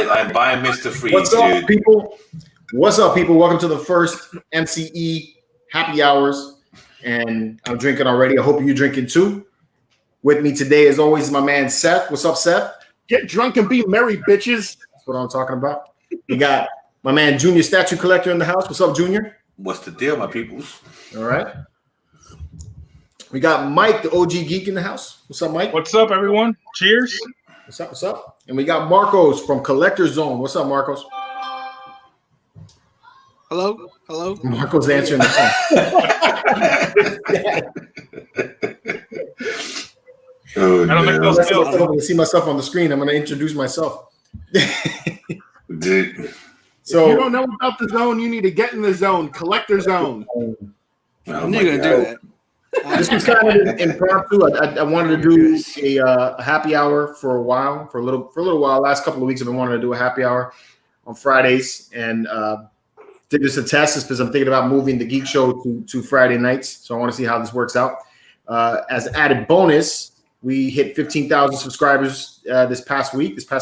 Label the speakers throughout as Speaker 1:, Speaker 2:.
Speaker 1: I'm buying Mr. Freeze,
Speaker 2: What's up,
Speaker 1: dude.
Speaker 2: people? What's up, people? Welcome to the first MCE happy hours. And I'm drinking already. I hope you're drinking too. With me today, as always, is my man Seth. What's up, Seth?
Speaker 3: Get drunk and be merry, bitches.
Speaker 2: That's what I'm talking about. We got my man Junior Statue Collector in the house. What's up, Junior?
Speaker 1: What's the deal, my peoples?
Speaker 2: All right. We got Mike, the OG geek, in the house. What's up, Mike?
Speaker 4: What's up, everyone? Cheers.
Speaker 2: What's up? What's up? And we got Marcos from CollectorZown. What's up, Marcos?
Speaker 5: Hello? Hello?
Speaker 2: Marcos answering the phone.
Speaker 1: Oh,
Speaker 4: I don't think those
Speaker 2: I'm going to see myself on the screen. I'm going to introduce myself.
Speaker 1: dude.
Speaker 2: So,
Speaker 3: if you don't know about the zone, you need to get in the zone. CollectorZown.
Speaker 1: Oh
Speaker 5: I'm
Speaker 1: my
Speaker 5: not gonna
Speaker 1: God.
Speaker 5: do that.
Speaker 2: this was kind of impromptu. I wanted to do a happy hour for a while, for a little while. Last couple of weeks, I've been wanting to do a happy hour on Fridays, and did this a test just because I'm thinking about moving the Geek Show to Friday nights. So I want to see how this works out. As an added bonus, we hit 15,000 subscribers this past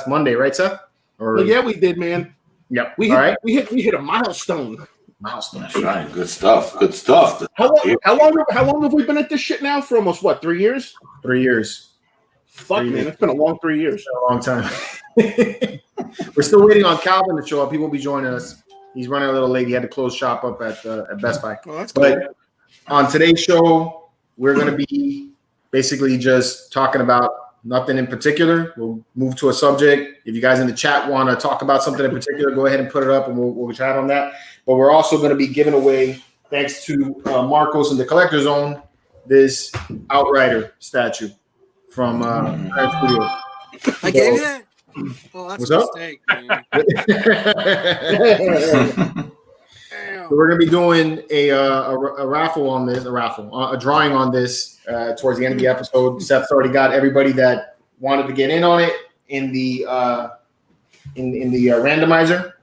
Speaker 2: Monday, right, Seth?
Speaker 3: Well, yeah, we did, man.
Speaker 2: Yep.
Speaker 3: We
Speaker 2: All right.
Speaker 3: hit a milestone.
Speaker 1: That's right. Good stuff. Good stuff.
Speaker 3: How long have we been at this shit now? For almost 3 years?
Speaker 2: 3 years.
Speaker 3: Fuck, man, it's been a long 3 years.
Speaker 2: A long time. We're still waiting on Calvin to show up. He will be joining us. He's running a little late. He had to close shop up at Best Buy.
Speaker 5: Well, that's
Speaker 2: But
Speaker 5: cool.
Speaker 2: on today's show, we're going to be basically just talking about nothing in particular. We'll move to a subject. If you guys in the chat want to talk about something in particular, go ahead and put it up, and we'll chat on that. But we're also going to be giving away, thanks to Marcos and the CollectorZown, this Outrider statue from Red Studios.
Speaker 5: I gave you that? Oh, that's
Speaker 2: What's
Speaker 5: a
Speaker 2: up?
Speaker 5: mistake, man.
Speaker 2: So we're going to be doing a raffle on this, a drawing on this towards the end of the episode. Seth's already got everybody that wanted to get in on it in the randomizer,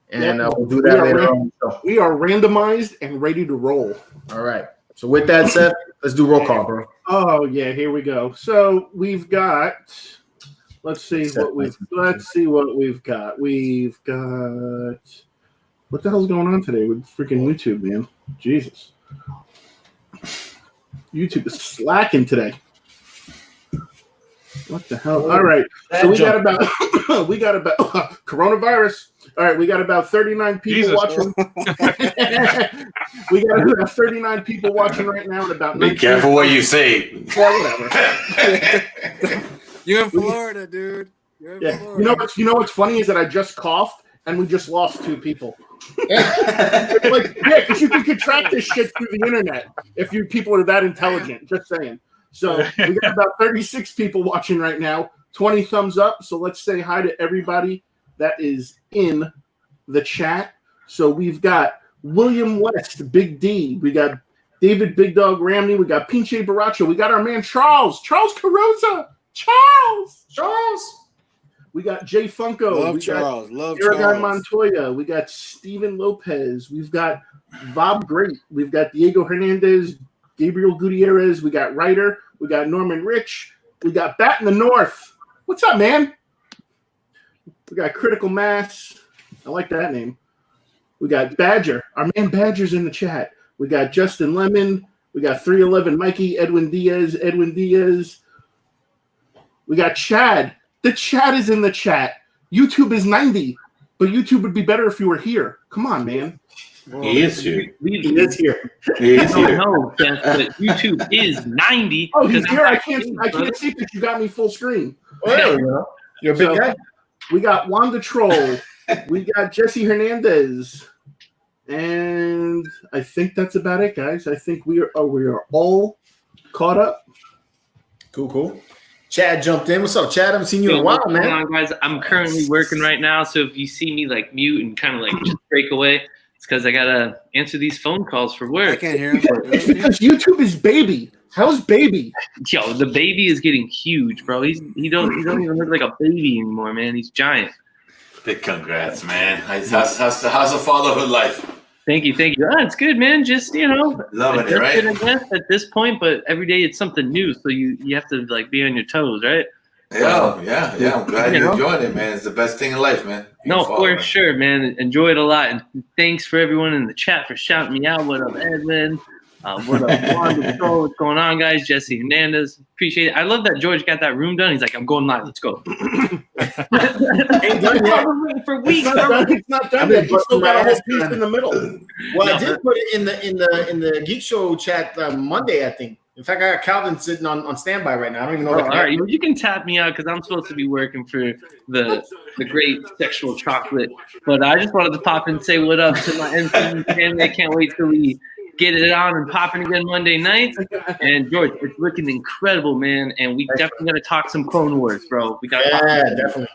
Speaker 2: and we'll do that later on. So,
Speaker 3: We are randomized and ready to roll.
Speaker 2: all right. So with that, Seth, let's do roll call, bro.
Speaker 3: Oh yeah, here we go. So we've got. Let's see what we've got. We've got. What the hell's going on today with freaking YouTube, man? Jesus. YouTube is slacking today. What the hell? All right. So we got about coronavirus. All right, we got about 39 people watching. We got about 39 people watching right now, and about
Speaker 1: Be
Speaker 3: 19
Speaker 1: careful what you say.
Speaker 3: Yeah, whatever.
Speaker 5: You're in Florida, dude. You're in
Speaker 3: Yeah.
Speaker 5: Florida.
Speaker 3: You know what's funny is that I just coughed and we just lost 2 people. Because you can contract this shit through the internet if people are that intelligent. Just saying. So we got about 36 people watching right now. 20 thumbs up. So let's say hi to everybody that is in the chat. So we've got William West, Big D. We got David Big Dog Ramney. We got Pinche Baracho. We got our man Charles Carosa. Charles. We got Jay Funko.
Speaker 5: Love
Speaker 3: We
Speaker 5: Charles. Love
Speaker 3: Aragon
Speaker 5: Charles.
Speaker 3: Montoya. We got Steven Lopez. We've got Bob Great. We've got Diego Hernandez, Gabriel Gutierrez. We got Ryder. We got Norman Rich. We got Bat in the North. What's up, man? We got Critical Mass. I like that name. We got Badger. Our man Badger's in the chat. We got Justin Lemon. We got 311 Mikey, Edwin Diaz. We got Chad. The chat is in the chat. YouTube is 90, but YouTube would be better if you were here. Come on, man.
Speaker 1: He is here.
Speaker 2: He is here.
Speaker 1: He is here.
Speaker 6: No, but YouTube is 90.
Speaker 3: Oh, he's here. I can't
Speaker 6: brother.
Speaker 3: see because you got me full screen.
Speaker 2: Oh, there we go. You're a big guy.
Speaker 3: We got Wanda Troll. We got Jesse Hernandez. And I think that's about it, guys. I think we are all caught up.
Speaker 2: Cool. Chad jumped in. What's up, Chad? I haven't seen you in a while,
Speaker 6: Hold
Speaker 2: man.
Speaker 6: on, guys. I'm currently working right now, so if you see me like mute and kind of like just break away, it's because I gotta answer these phone calls for
Speaker 5: I
Speaker 6: work.
Speaker 5: can't hear him.
Speaker 3: It's because YouTube is baby. How's baby?
Speaker 6: Yo, the baby is getting huge, bro. He don't even look like a baby anymore, man. He's giant.
Speaker 1: Big congrats, man. How's the fatherhood life?
Speaker 6: Thank you. It's good, man. Just
Speaker 1: Loving it, right?
Speaker 6: I guess, at this point, but every day it's something new, so you have to like be on your toes, right?
Speaker 1: Yeah. I'm glad you enjoyed it, man. It's the best thing in life, man.
Speaker 6: No, for sure, man. Enjoyed a lot. And thanks for everyone in the chat for shouting me out. What up, Edwin? What up, Juan? What's going on, guys? Jesse Hernandez. Appreciate it. I love that George got that room done. He's like, I'm going live. Let's go.
Speaker 2: Ain't done yet.
Speaker 6: For weeks.
Speaker 3: It's not done yet. He's still got a whole piece in the middle.
Speaker 2: Well, I did put it in the Geek Show chat Monday, I think. In fact, I got Calvin sitting on standby right now. I don't even know.
Speaker 6: All right, you can tap me out because I'm supposed to be working for the great sexual chocolate. But I just wanted to pop in and say what up to my MCE family. I can't wait till we get it on and popping again Monday night. And George, it's looking incredible, man. And we definitely got to talk some Clone Wars, bro. We got
Speaker 2: definitely.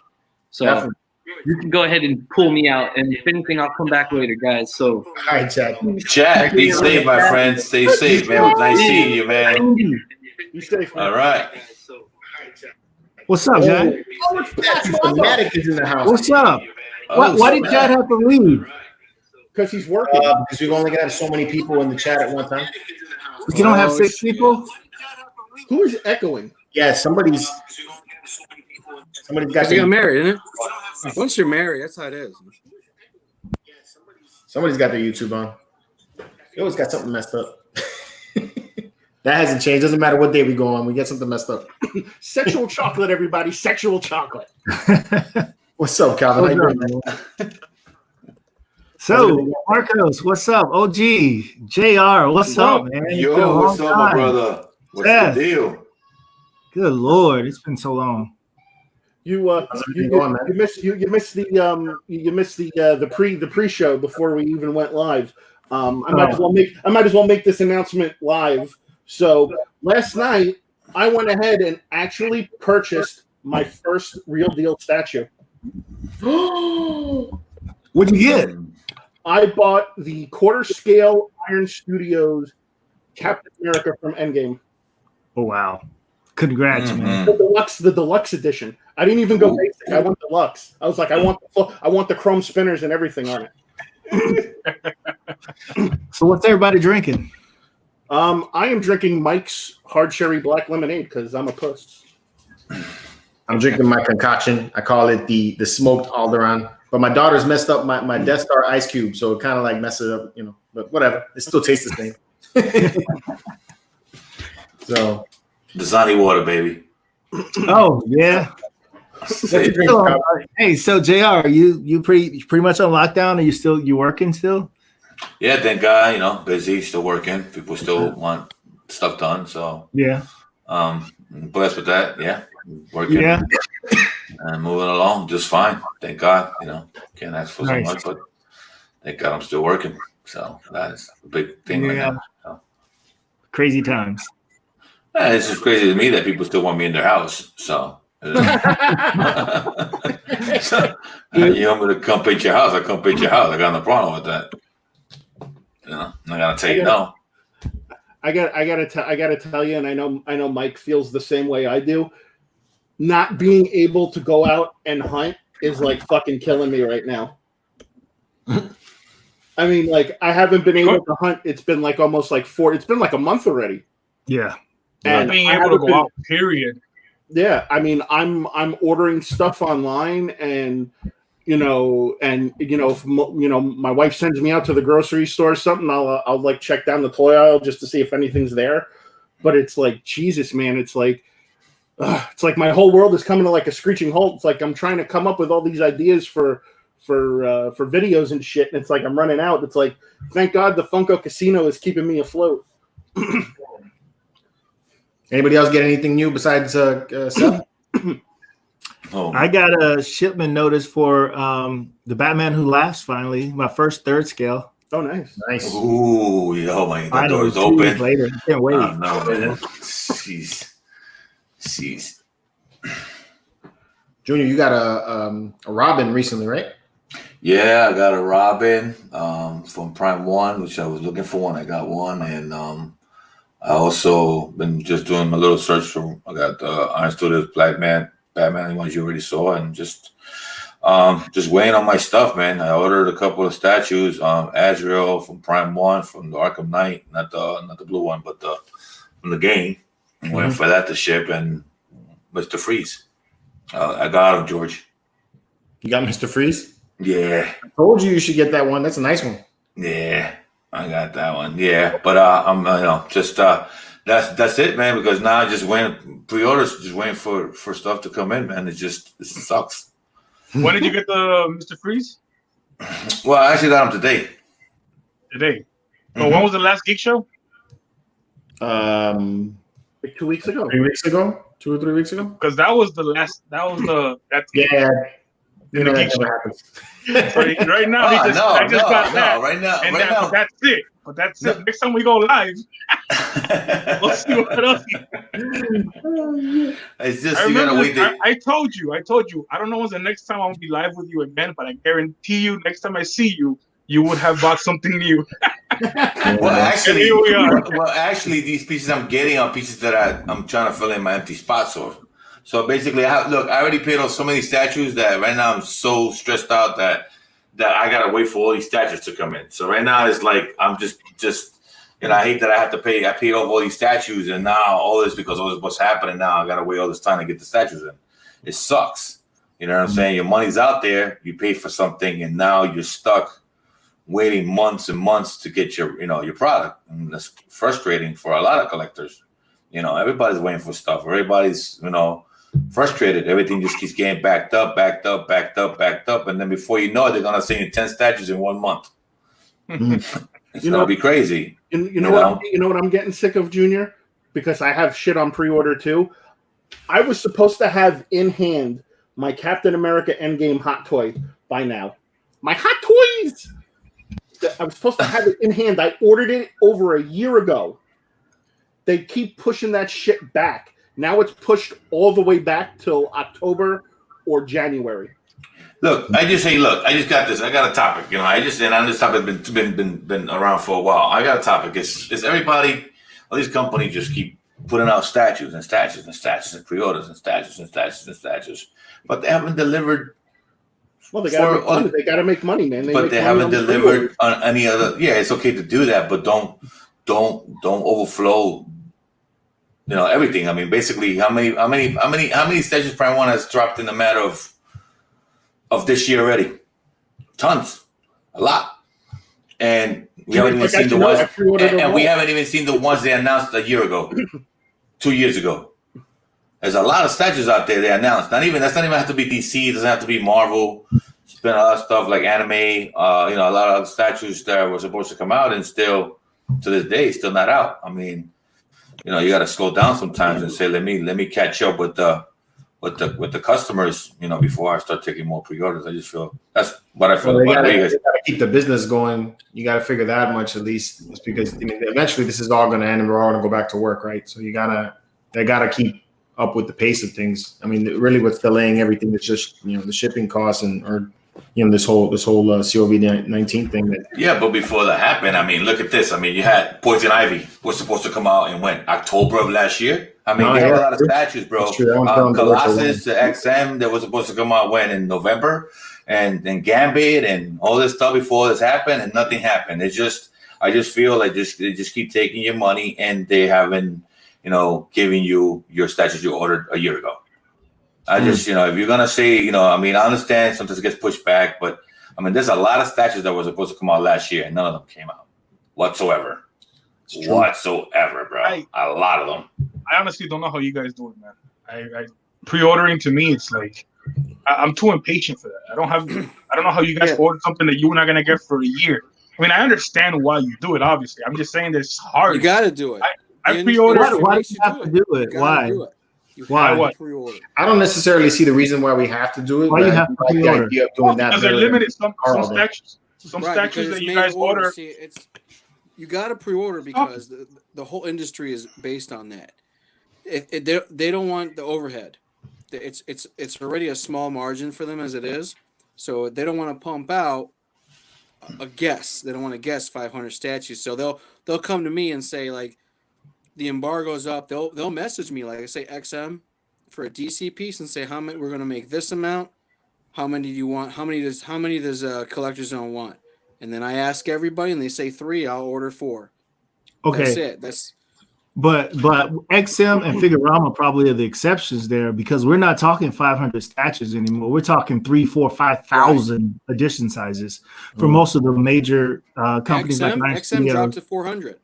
Speaker 6: So you can go ahead and pull me out. And if anything, I'll come back later, guys. So
Speaker 2: all right, Chad.
Speaker 1: Chad, be safe, my friend. Stay safe, man. It was nice seeing you, man.
Speaker 3: You safe, man.
Speaker 1: All right.
Speaker 4: What's up, Chad?
Speaker 2: Fanatic is in the house.
Speaker 4: What's up? Why did Chad have to leave?
Speaker 3: Because he's working.
Speaker 2: Because we've only got so many people in the chat at one time.
Speaker 4: You can only have 6 people?
Speaker 3: Who is echoing?
Speaker 2: Yeah, somebody's got
Speaker 5: You got married, isn't it? Once you're married, that's how it is.
Speaker 2: Somebody's got their YouTube on. You always got something messed up. That hasn't changed. Doesn't matter what day we go on. We get something messed up.
Speaker 3: Sexual chocolate, everybody. Sexual chocolate.
Speaker 2: What's up, Calvin? How you doing, man?
Speaker 4: So, Marcos, what's up? OG, JR, what's up, man?
Speaker 1: Yo, what's up, my brother? What's the deal?
Speaker 4: Good Lord, it's been so long.
Speaker 3: You missed the pre-show before we even went live. I might as well make this announcement live. So last night I went ahead and actually purchased my first real deal statue.
Speaker 4: What'd you get?
Speaker 3: I bought the quarter scale Iron Studios Captain America from Endgame.
Speaker 4: Oh wow. Congrats, man.
Speaker 3: The deluxe edition. I didn't even go basic. I went deluxe. I was like, I want the chrome spinners and everything on it.
Speaker 4: So what's everybody drinking?
Speaker 3: I am drinking Mike's hard cherry black lemonade because I'm a puss.
Speaker 2: I'm drinking my concoction. I call it the smoked Alderon. But my daughter's messed up my Death Star ice cube, so it kind of like messes it up, you know. But whatever, it still tastes the same. So,
Speaker 1: Dasani water, baby.
Speaker 4: Oh yeah. Hey, so JR, you pretty much on lockdown? Are you working still?
Speaker 1: Yeah, thank God. You know, busy, still working. People still want stuff done. So
Speaker 4: yeah,
Speaker 1: blessed with that. Yeah, working.
Speaker 4: Yeah,
Speaker 1: and moving along just fine. Thank God. You know, can't ask for
Speaker 4: Nice.
Speaker 1: so much, but thank God I'm still working. So that is a big thing right
Speaker 4: Yeah.
Speaker 1: now. So,
Speaker 4: crazy times.
Speaker 1: yeah, it's just crazy to me that people still want me in their house. So. So, you want me to come paint your house? I come paint your house. I got no problem with that. You know, I'm not gonna tell you no.
Speaker 3: I gotta tell you, and I know Mike feels the same way I do. Not being able to go out and hunt is like fucking killing me right now. I mean, like I haven't been able to hunt. It's been like almost like it's been like a month already.
Speaker 4: Yeah,
Speaker 3: And
Speaker 7: Not being
Speaker 3: I
Speaker 7: able to
Speaker 3: haven't
Speaker 7: go
Speaker 3: been-
Speaker 7: out, period.
Speaker 3: Yeah, I mean, I'm ordering stuff online, and if my wife sends me out to the grocery store or something, I'll like check down the toy aisle just to see if anything's there. But it's like Jesus, man, it's like my whole world is coming to like a screeching halt. It's like I'm trying to come up with all these ideas for videos and shit, and it's like I'm running out. It's like thank God the Funko Casino is keeping me afloat.
Speaker 2: Anybody else get anything new besides Seth?
Speaker 1: Oh,
Speaker 4: I got a shipment notice for the Batman Who Laughs. Finally, my first 3rd scale.
Speaker 3: Oh, nice.
Speaker 2: Nice.
Speaker 1: ooh, yo, man, that
Speaker 4: Finally,
Speaker 1: door's
Speaker 4: 2
Speaker 1: open.
Speaker 4: years later. Can't wait.
Speaker 1: Oh, no, man. Jeez.
Speaker 2: Junior, you got a Robin recently, right?
Speaker 1: Yeah, I got a Robin from Prime One, which I was looking for one. I got one, and I also been just doing my little search for. I got Iron Studios Batman, the ones you already saw, and just weighing on my stuff, man. I ordered a couple of statues, Azrael from Prime One, from the Arkham Knight, not the blue one, but from the game. I'm waiting for that to ship, and Mr. Freeze. I got him, George.
Speaker 2: You got Mr. Freeze?
Speaker 1: Yeah,
Speaker 2: I told you should get that one. That's a nice one.
Speaker 1: yeah, I got that one. Yeah, but I'm just that's it, man. Because now I just waiting pre-orders, just waiting for stuff to come in, man. It sucks.
Speaker 7: When did you get the Mr. Freeze?
Speaker 1: Well, I actually got him today.
Speaker 7: Today. Oh, when was the last geek show?
Speaker 3: Like 2 weeks ago.
Speaker 2: 3 weeks ago, 2 or 3 weeks ago.
Speaker 7: Because that was the last. That's
Speaker 2: Yeah, you know
Speaker 7: geek
Speaker 2: that
Speaker 7: show.
Speaker 2: never happens.
Speaker 7: So right now, I just got that.
Speaker 1: Right now,
Speaker 7: And
Speaker 1: right now.
Speaker 7: but that's it. But that's it. Next time we go live, we'll see what else.
Speaker 1: It's just
Speaker 7: I
Speaker 1: you gotta
Speaker 7: remember.
Speaker 1: wait.
Speaker 7: I told you. I don't know when's the next time I'm gonna be live with you again, but I guarantee you, next time I see you, you would have bought something new.
Speaker 1: Well, actually,
Speaker 7: here we are.
Speaker 1: these pieces I'm getting are pieces that I'm trying to fill in my empty spots of. So basically, I already paid off so many statues that right now I'm so stressed out that I gotta wait for all these statues to come in. So right now it's like I'm just I hate that I have to pay. I paid off all these statues, and now all this because all this what's happening now. I gotta wait all this time to get the statues in. It sucks. You know what I'm saying? Your money's out there. You pay for something, and now you're stuck waiting months and months to get your product, and that's frustrating for a lot of collectors. Everybody's waiting for stuff. Everybody's frustrated. Everything just keeps getting backed up, and then before you know it, they're gonna send you 10 statues in 1 month. It's gonna be crazy.
Speaker 3: You know what I'm getting sick of, Junior? Because I have shit on pre-order too. I was supposed to have in hand my Captain America Endgame hot toy by now. My hot toys. I was supposed to have it in hand. I ordered it over a year ago. They keep pushing that shit back. Now it's pushed all the way back till October or January.
Speaker 1: I just got this. I got a topic. And this topic has been around for a while. I got a topic. It's everybody, all these companies just keep putting out statues and pre-orders and statues, but they haven't delivered.
Speaker 3: Well, they got to make money, man.
Speaker 1: They haven't delivered on any other. Yeah, it's okay to do that, but don't overflow. Everything. I mean, basically, how many statues Prime One has dropped in the matter of this year already? Tons, a lot, and we haven't even seen the ones. And we haven't even seen the ones they announced a year ago, 2 years ago. There's a lot of statues out there they announced. That's not even have to be DC. It doesn't have to be Marvel. It's been a lot of stuff like anime. A lot of other statues that were supposed to come out and still, to this day, still not out. I mean, you got to slow down sometimes and say, let me catch up with the customers. Before I start taking more pre-orders. I just feel that's what I feel.
Speaker 2: Well, you got to keep the business going. You got to figure that much at least. It's because eventually this is all going to end and we're all going to go back to work, right? So they got to keep up with the pace of things. I mean, really, what's delaying everything is just the shipping costs this whole COVID-19 thing.
Speaker 1: But before that happened, I mean, look at this. I mean, you had Poison Ivy was supposed to come out in October of last year. I mean, they have a lot of statues, bro. Colossus, the XM that was supposed to come out in November, and Gambit and all this stuff before this happened, and nothing happened. I just feel like they just keep taking your money, and they haven't giving you your statues you ordered a year ago. I just, if you're going to say, I understand sometimes it gets pushed back, but I mean, there's a lot of statues that were supposed to come out last year and none of them came out whatsoever, bro. A lot of them.
Speaker 7: I honestly don't know how you guys do it, man. I pre-ordering to me, it's like, I'm too impatient for that. I don't know how you guys order something that you're not going to get for a year. I mean, I understand why you do it, obviously. I'm just saying that it's hard.
Speaker 5: You got to do it.
Speaker 7: I pre-ordered.
Speaker 4: Why do you have to do it? Why?
Speaker 7: Why?
Speaker 2: I don't necessarily see the reason why we have to do it.
Speaker 4: Why you have to pre-order?
Speaker 2: The idea of doing that
Speaker 7: because they're limited. Some statues. Some
Speaker 5: Right,
Speaker 7: statues that you guys order.
Speaker 5: See, you got to pre-order because the whole industry is based on that. They don't want the overhead. It's already a small margin for them as it is, so they don't want to pump out a guess. They don't want to guess 500 statues, so they'll come to me and say like, the embargo's up. They'll message me like I say XM for a DC piece and say how many we're gonna make this amount. How many do you want? How many does CollectorZown want? And then I ask everybody and they say 3. I'll order 4.
Speaker 4: Okay.
Speaker 5: That's it.
Speaker 4: But XM and Figurama probably are the exceptions there because we're not talking 500 statues anymore. We're talking 3, 4, 5,000 edition sizes for most of the major companies like Iron
Speaker 5: XM
Speaker 4: Studios.
Speaker 5: dropped to 400.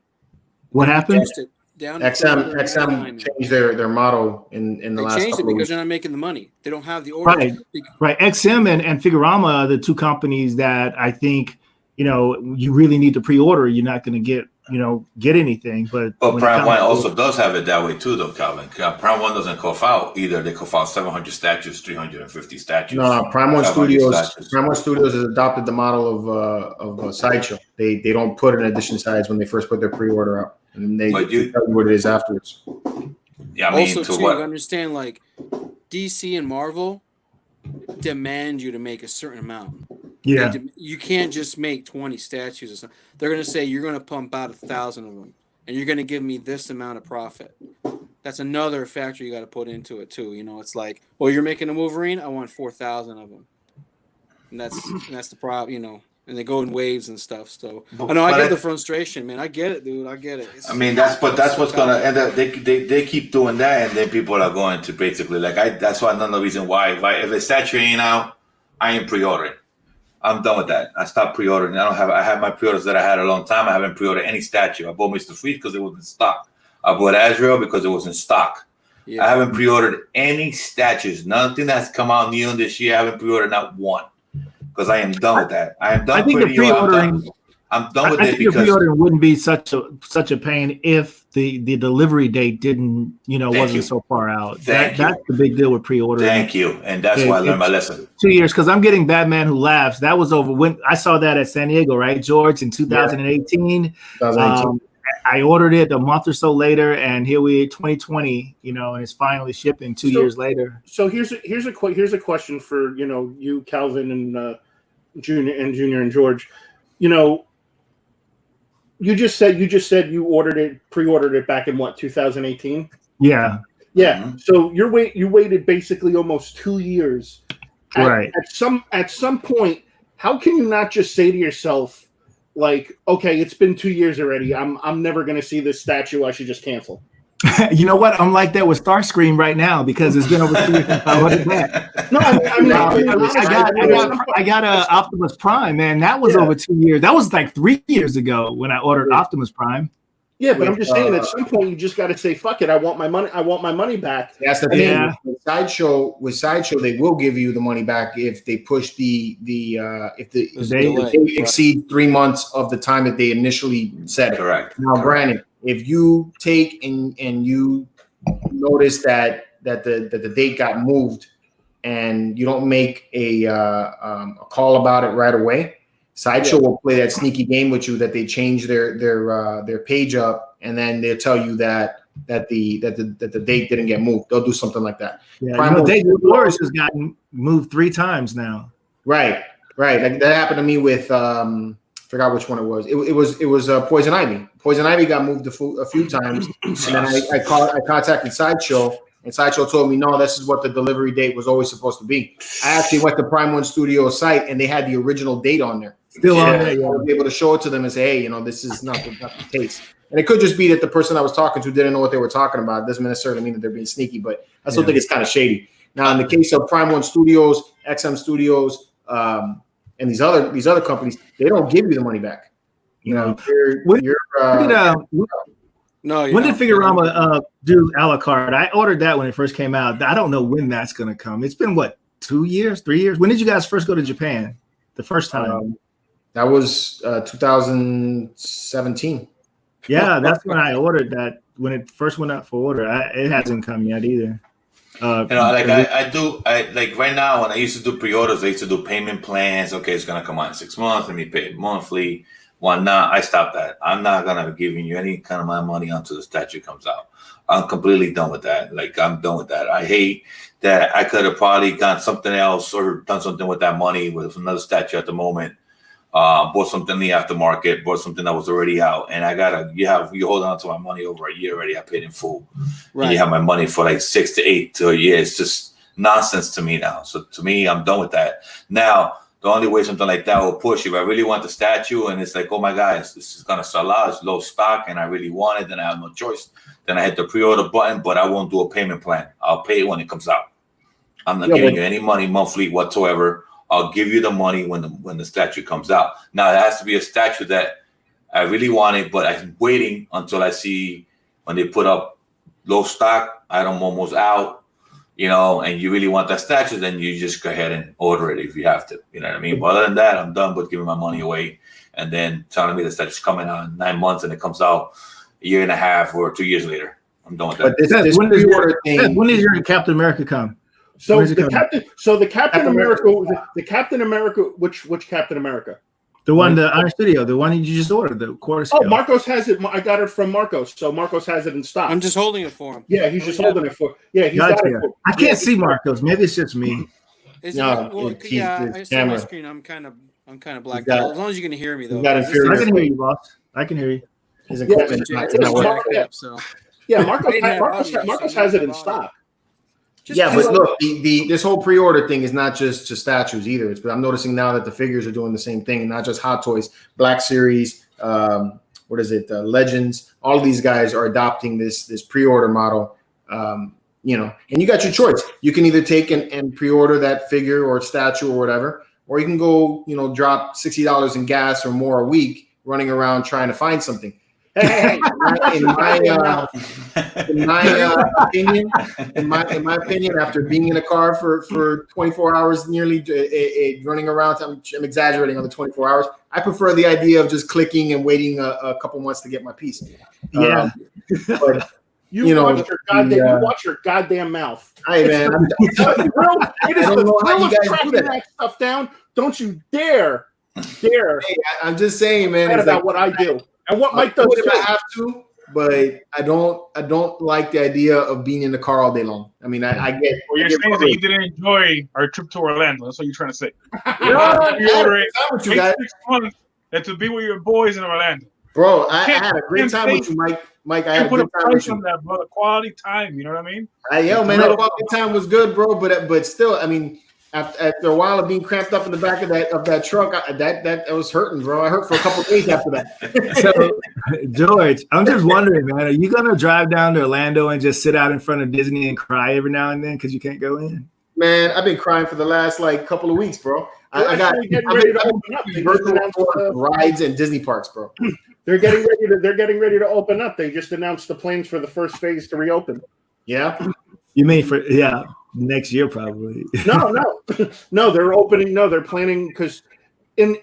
Speaker 4: What
Speaker 5: They
Speaker 4: happened?
Speaker 5: reduced it down to
Speaker 2: XM
Speaker 5: 499.
Speaker 2: changed their model in the
Speaker 5: They
Speaker 2: last
Speaker 5: changed it
Speaker 2: couple of
Speaker 5: because
Speaker 2: weeks.
Speaker 5: they're not making the money. They don't have the order.
Speaker 4: Right. XM and Figurama are the two companies that I think, you really need to pre-order. You're not going to get anything. But
Speaker 1: Prime One also does have it that way too, though, Calvin. Prime One doesn't cough out either. They cough out 700 statues, 350 statues.
Speaker 2: No, Prime One
Speaker 1: 500
Speaker 2: Studios.
Speaker 1: statues.
Speaker 2: Prime One Studios has adopted the model of Sideshow. They don't put an edition size when they first put their pre-order out, and they tell you what it is afterwards.
Speaker 1: Yeah, I mean,
Speaker 5: also,
Speaker 1: to
Speaker 5: too,
Speaker 1: what?
Speaker 5: you understand, like DC and Marvel demand you to make a certain amount.
Speaker 4: Yeah.
Speaker 5: You can't just make 20 statues or something. They're going to say you're going to pump out 1,000 of them, and you're going to give me this amount of profit. That's another factor you got to put into it too. It's like, well, you're making a Wolverine, I want 4,000 of them, and that's the problem. And they go in waves and stuff. So I know I get the frustration, man. I get it, dude. I get it.
Speaker 1: That's what's gonna end up. They keep doing that, and then people are going to basically that's why another reason why if a statue ain't out, I ain't pre-ordering. I'm done with that. I stopped pre-ordering. I have my pre-orders that I had a long time. I haven't pre-ordered any statue. I bought Mr. Freeze because it was in stock. I bought Azrael because it was in stock. Yeah. I haven't pre-ordered any statues. Nothing that's come out new this year. I haven't pre-ordered not one because I am done with that. I am done.
Speaker 4: I think the pre-ordering.
Speaker 1: I'm done with
Speaker 4: I
Speaker 1: it
Speaker 4: think
Speaker 1: because
Speaker 4: pre-ordering wouldn't be such a pain if the delivery date didn't wasn't so far out. That's the big deal with pre-ordering.
Speaker 1: Thank you, and that's why I learned my lesson.
Speaker 4: 2 years because I'm getting Batman Who Laughs. That was over when I saw that at San Diego, right, George, in 2018.
Speaker 2: 2018.
Speaker 4: I ordered it a month or so later, and here we 2020, and it's finally shipping 2 years later.
Speaker 3: So here's a question for you, Calvin, and Junior and George. You just said you pre-ordered it back in what, 2018?
Speaker 4: Yeah.
Speaker 3: Yeah. Mm-hmm. So you waited basically almost 2 years.
Speaker 4: Right.
Speaker 3: At some point, how can you not just say to yourself, like, okay, it's been 2 years already. I'm never gonna see this statue. I should just cancel.
Speaker 4: You know what? I'm like that with Starscream right now because it's been over 2 years since I ordered that.
Speaker 3: No,
Speaker 4: I got a Optimus Prime, man. That was over 2 years. That was like 3 years ago when I ordered Optimus Prime.
Speaker 3: Yeah, but I'm just saying at some point you just got to say, "Fuck it, I want my money. I want my money back."
Speaker 2: That's the thing. Yeah. With Sideshow, they will give you the money back if they push if they exceed 3 months of the time that they initially said.
Speaker 1: Correct.
Speaker 2: Now, granted, if you take and you notice that the date got moved and you don't make a call about it right away, Sideshow will play that sneaky game with you that they change their page up and then they'll tell you that the date didn't get moved. They'll do something like that.
Speaker 4: Yeah, the date of Wars has gotten moved 3 times now. Right.
Speaker 2: Like that happened to me with forgot which one it was. It was Poison Ivy. Poison Ivy got moved a few times, and then I contacted Sideshow, and Sideshow told me no, this is what the delivery date was always supposed to be. I actually went to Prime One Studio site, and they had the original date on there.
Speaker 4: Still on there.
Speaker 2: I was able to show it to them and say, hey, this is not the case. And it could just be that the person I was talking to didn't know what they were talking about. It doesn't necessarily mean that they're being sneaky, but I still think it's kind of shady. Now, in the case of Prime One Studios, XM Studios, and these other companies, they don't give you the money back. When did
Speaker 4: Figurama do a la carte? I ordered that when it first came out. I don't know when that's going to come. It's been what, 2 years, 3 years? When did you guys first go to Japan? The first time?
Speaker 2: That was 2017.
Speaker 4: Yeah, that's when I ordered that. When it first went out for order, it hasn't come yet either.
Speaker 1: Right now, when I used to do pre-orders, I used to do payment plans. Okay, it's gonna come out in 6 months. Let me pay it monthly. Why not? I stopped that. I'm not gonna be giving you any kind of my money until the statue comes out. I'm completely done with that. I'm done with that. I hate that I could have probably gotten something else or done something with that money with another statue at the moment. Bought something in the aftermarket, bought something that was already out, and you hold on to my money over a year already. I paid in full. Right. And you have my money for like 6 to 8 to a year. It's just nonsense to me now. So to me, I'm done with that. Now, the only way something like that will push. If I really want the statue and it's like, oh my God, this is gonna sell out, it's low stock, and I really want it, then I have no choice. Then I hit the pre-order button, but I won't do a payment plan. I'll pay it when it comes out. I'm not giving you any money monthly whatsoever. I'll give you the money when the statue comes out. Now it has to be a statue that I really want it, but I'm waiting until I see when they put up low stock, item almost out, you know, and you really want that statue, then you just go ahead and order it if you have to. You know what I mean? But other than that, I'm done with giving my money away and then telling me the statue's coming out in 9 months and it comes out a year and a half or 2 years later. I'm done with that.
Speaker 2: But this pre-order thing.
Speaker 4: When does your Captain America come?
Speaker 3: So the Captain America, which Captain America?
Speaker 4: The one, the Iron Studio, the one you just ordered, the quarter scale.
Speaker 3: Oh, Marcos has it. I got it from Marcos, so Marcos has it in stock.
Speaker 5: I'm just holding it for him.
Speaker 3: Yeah, he's just holding it for. Yeah, he's got it.
Speaker 4: I can't see Marcos. Maybe it's just me.
Speaker 5: I see my screen. I'm kind of blacked out. As long as you can hear me, though.
Speaker 4: I can hear you, boss. I can hear you.
Speaker 2: His equipment
Speaker 3: Marcos has it in stock.
Speaker 2: But look, this whole pre-order thing is not just to statues either. It's, I'm noticing now that the figures are doing the same thing, and not just Hot Toys, Black Series, Legends. All of these guys are adopting this pre-order model. You know, and you got your choice. You can either take and pre-order that figure or statue or whatever, or you can go, you know, drop $60 in gas or more a week running around trying to find something. Hey, in my opinion, after being in a car for 24 hours, nearly running around, I'm exaggerating on the 24 hours. I prefer the idea of just clicking and waiting a couple months to get my piece.
Speaker 4: Yeah,
Speaker 2: but
Speaker 3: you watch your goddamn mouth.
Speaker 2: Hey man,
Speaker 3: it is the thrill of tracking that stuff down. Don't you dare.
Speaker 2: Hey, I'm just saying, man.
Speaker 3: It's about what I do. And what Mike does
Speaker 2: if I have to, but I don't like the idea of being in the car all day long. I mean, I get.
Speaker 7: Well, you're saying that you didn't enjoy our trip to Orlando. That's what you're trying to say. You guys. 6 months and to be with your boys in Orlando.
Speaker 2: Bro, I had a great time with you, Mike. Mike, I had a good time with you.
Speaker 7: That, brother. Quality time, you know what I mean?
Speaker 2: That quality time was good, bro. But still, I mean. After a while of being cramped up in the back of that truck, that was hurting, bro. I hurt for a couple of days after that.
Speaker 4: So, George, I'm just wondering, man, are you gonna drive down to Orlando and just sit out in front of Disney and cry every now and then because you can't go in?
Speaker 2: Man, I've been crying for the last couple of weeks, bro. I got ready to open up. Virtual rides and Disney parks, bro.
Speaker 3: They're getting ready to open up. They just announced the plans for the first phase to reopen.
Speaker 2: Yeah.
Speaker 4: You mean next year probably?
Speaker 3: No, they're opening. No, they're planning because in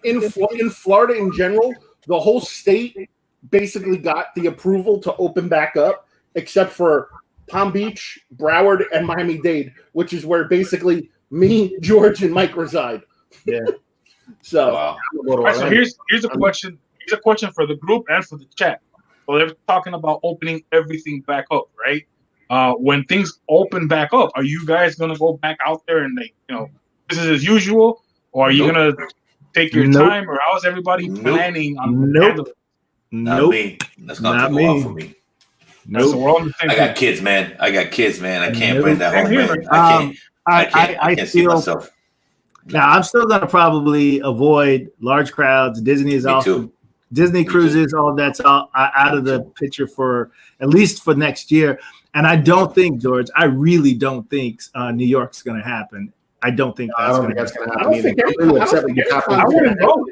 Speaker 3: Florida in general, the whole state basically got the approval to open back up, except for Palm Beach, Broward, and Miami-Dade, which is where basically me, George, and Mike reside.
Speaker 2: Yeah.
Speaker 3: So,
Speaker 7: All right, so here's a question. Here's a question for the group and for the chat. So they're talking about opening everything back up, right? When things open back up, are you guys gonna go back out there and this is as usual, or are you gonna take your time, or how's everybody planning on handling it?
Speaker 1: Not me. That's gonna take a while for me.
Speaker 7: So we're on the same
Speaker 1: I got kids, man. I can't bring that home, man. I can't see myself.
Speaker 4: Now I'm still gonna probably avoid large crowds. Disney is awesome. Disney cruises, all that's out of the picture for at least for next year. And I don't think, George, I really don't think New York's going to happen. I don't think that's going to happen either.
Speaker 2: I wouldn't go.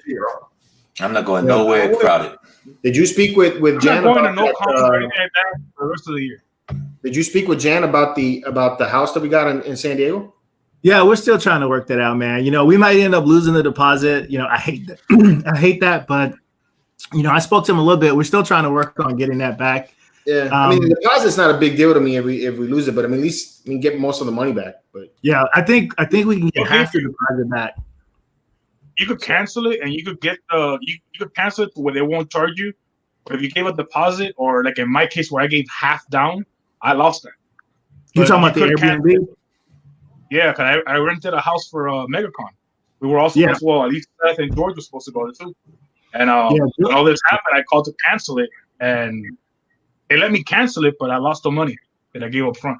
Speaker 1: I'm not going nowhere crowded.
Speaker 2: Did you speak with Jan
Speaker 7: about the rest of the year?
Speaker 2: Did you speak with Jan about the house that we got in San Diego?
Speaker 4: Yeah, we're still trying to work that out, man. You know, we might end up losing the deposit. You know, I hate that. I hate that, but you know, I spoke to him a little bit. We're still trying to work on getting that back.
Speaker 2: Yeah, I mean, the deposit's not a big deal to me if we lose it, but I mean, at least we can get most of the money back. But
Speaker 4: yeah, I think we can get half the deposit back.
Speaker 7: You could cancel it, and you could get you could cancel it where they won't charge you. But if you gave a deposit, or like in my case where I gave half down, I lost that.
Speaker 4: You talking about the Airbnb?
Speaker 7: Yeah, because I rented a house for MegaCon. We were also supposed to, well, at least Seth and George were supposed to go there too. And when all this happened, I called to cancel it, and they let me cancel it, but I lost the money. that I gave up front.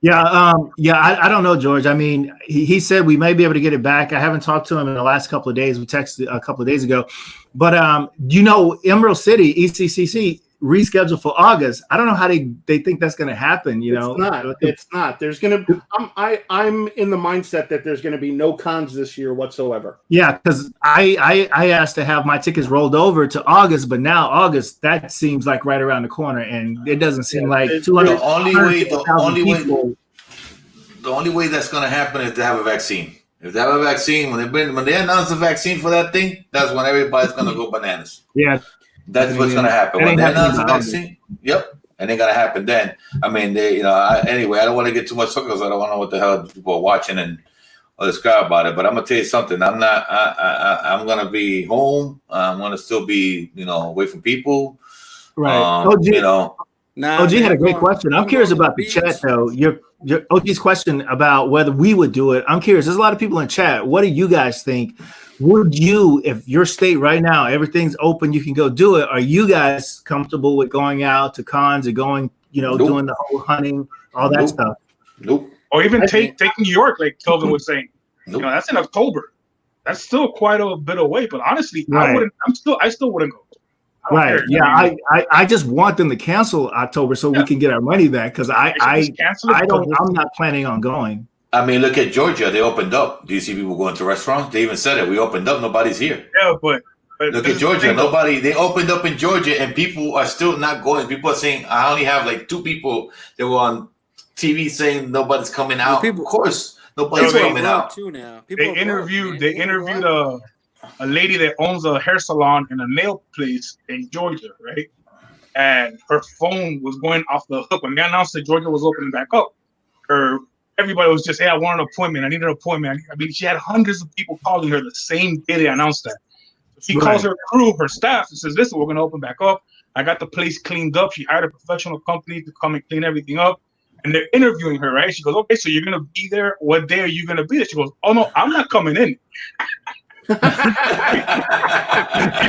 Speaker 4: I don't know, George. I mean, he said we may be able to get it back. I haven't talked to him in the last couple of days. We texted a couple of days ago, but Emerald City ECCC rescheduled for August. I don't know how they think that's going to happen.
Speaker 3: It's not. There's going to. I'm in the mindset that there's going to be no cons this year whatsoever.
Speaker 4: Yeah, because I asked to have my tickets rolled over to August, but now August, that seems like right around the corner, and it doesn't seem like 200.
Speaker 1: The only way that's going to happen is to have a vaccine. If they have a vaccine, when they announce the vaccine for that thing, that's when everybody's going to go bananas.
Speaker 4: Yeah.
Speaker 1: That's what's going to happen. When they announce the vaccine, yep, and it's going to happen then. I mean, anyway, I don't want to get too much because I don't know what the hell people are watching and all this crap about it. But I'm going to tell you something. I'm going to be home. I'm going to still be, away from people.
Speaker 4: Right.
Speaker 1: OG
Speaker 4: had a great question. I'm curious about the chat, though. Your OG's question about whether we would do it. I'm curious. There's a lot of people in chat. What do you guys think? Would you, if your state right now, everything's open, you can go do it. Are you guys comfortable with going out to cons and going, doing the whole hunting, all that stuff?
Speaker 1: Nope.
Speaker 7: Or even take New York, like Kelvin was saying. Nope. That's in October. That's still quite a bit away. But honestly,
Speaker 4: right.
Speaker 7: I still wouldn't go.
Speaker 4: Right. Yeah. I just want them to cancel October so we can get our money back because I'm not planning on going.
Speaker 1: I mean, look at Georgia. They opened up. Do you see people going to restaurants? They even said it. We opened up. Nobody's here.
Speaker 7: Yeah, but
Speaker 1: look at Georgia. They opened up in Georgia, and people are still not going. People are saying, I only have like 2 people that were on TV saying nobody's coming out. Of course, nobody's coming out.
Speaker 7: They interviewed a lady that owns a hair salon and a nail place in Georgia, right? And her phone was going off the hook when they announced that Georgia was opening back up. Everybody was just, hey, I want an appointment. I need an appointment. I mean, she had hundreds of people calling her the same day they announced that. She calls her crew, her staff, and says, listen, we're going to open back up. I got the place cleaned up. She hired a professional company to come and clean everything up. And they're interviewing her, right? She goes, okay, so you're going to be there. What day are you going to be there? She goes, oh, no, I'm not coming in. He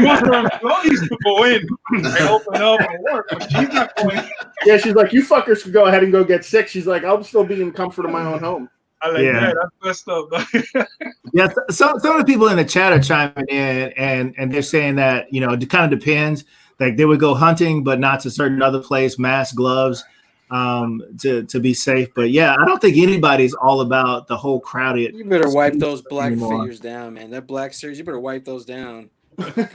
Speaker 7: wants her employees to go in and open up and work, but she's not going.
Speaker 3: Yeah, she's like, you fuckers can go ahead and go get sick. She's like, I'll still be in comfort of my own home.
Speaker 7: That's messed up.
Speaker 4: Yeah, some of the people in the chat are chiming in, and they're saying that it kind of depends. Like they would go hunting, but not to certain other place, mask, gloves, to be safe. But yeah, I don't think anybody's all about the whole crowded.
Speaker 5: You better wipe those black figures down, man. That black series, you better wipe those down. Get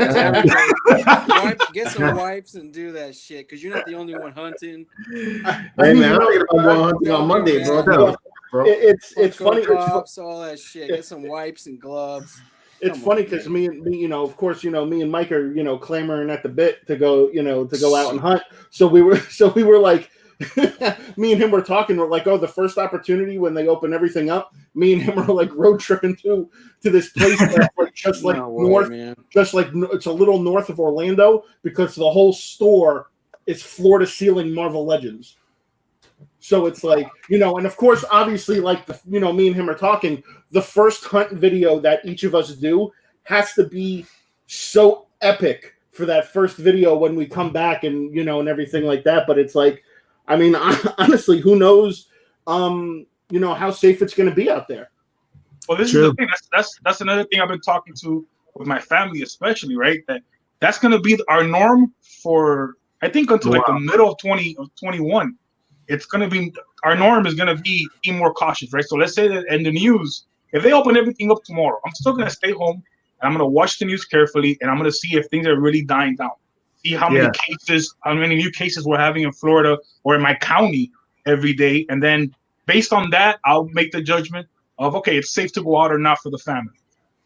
Speaker 5: some wipes and do that shit because you're not the only one hunting.
Speaker 2: Hey man, I'm thinking about going hunting on Monday, bro.
Speaker 3: It's funny.
Speaker 5: Cups, all that shit. Get some wipes and gloves.
Speaker 3: It's funny because me, of course, me and Mike are, clamoring at the bit to go, to go out and hunt. So we were like, me and him were talking. We're like, oh, the first opportunity when they open everything up, me and him are like road tripping to this place that's like just like north, just like it's a little north of Orlando because the whole store is floor to ceiling Marvel Legends. So it's like, and of course, obviously, like me and him are talking. The first hunt video that each of us do has to be so epic for that first video when we come back and and everything like that. But it's like, I mean, honestly, who knows, how safe it's going to be out there.
Speaker 7: Well, this is the thing. That's another thing I've been talking to with my family, especially, right? That's going to be our norm for, I think, until like the middle of 2021. It's going to be, our norm is going to be more cautious, right? So let's say that in the news, if they open everything up tomorrow, I'm still going to stay home and I'm going to watch the news carefully and I'm going to see if things are really dying down. See how many new cases we're having in Florida or in my county every day. And then based on that, I'll make the judgment of, okay, it's safe to go out or not for the family.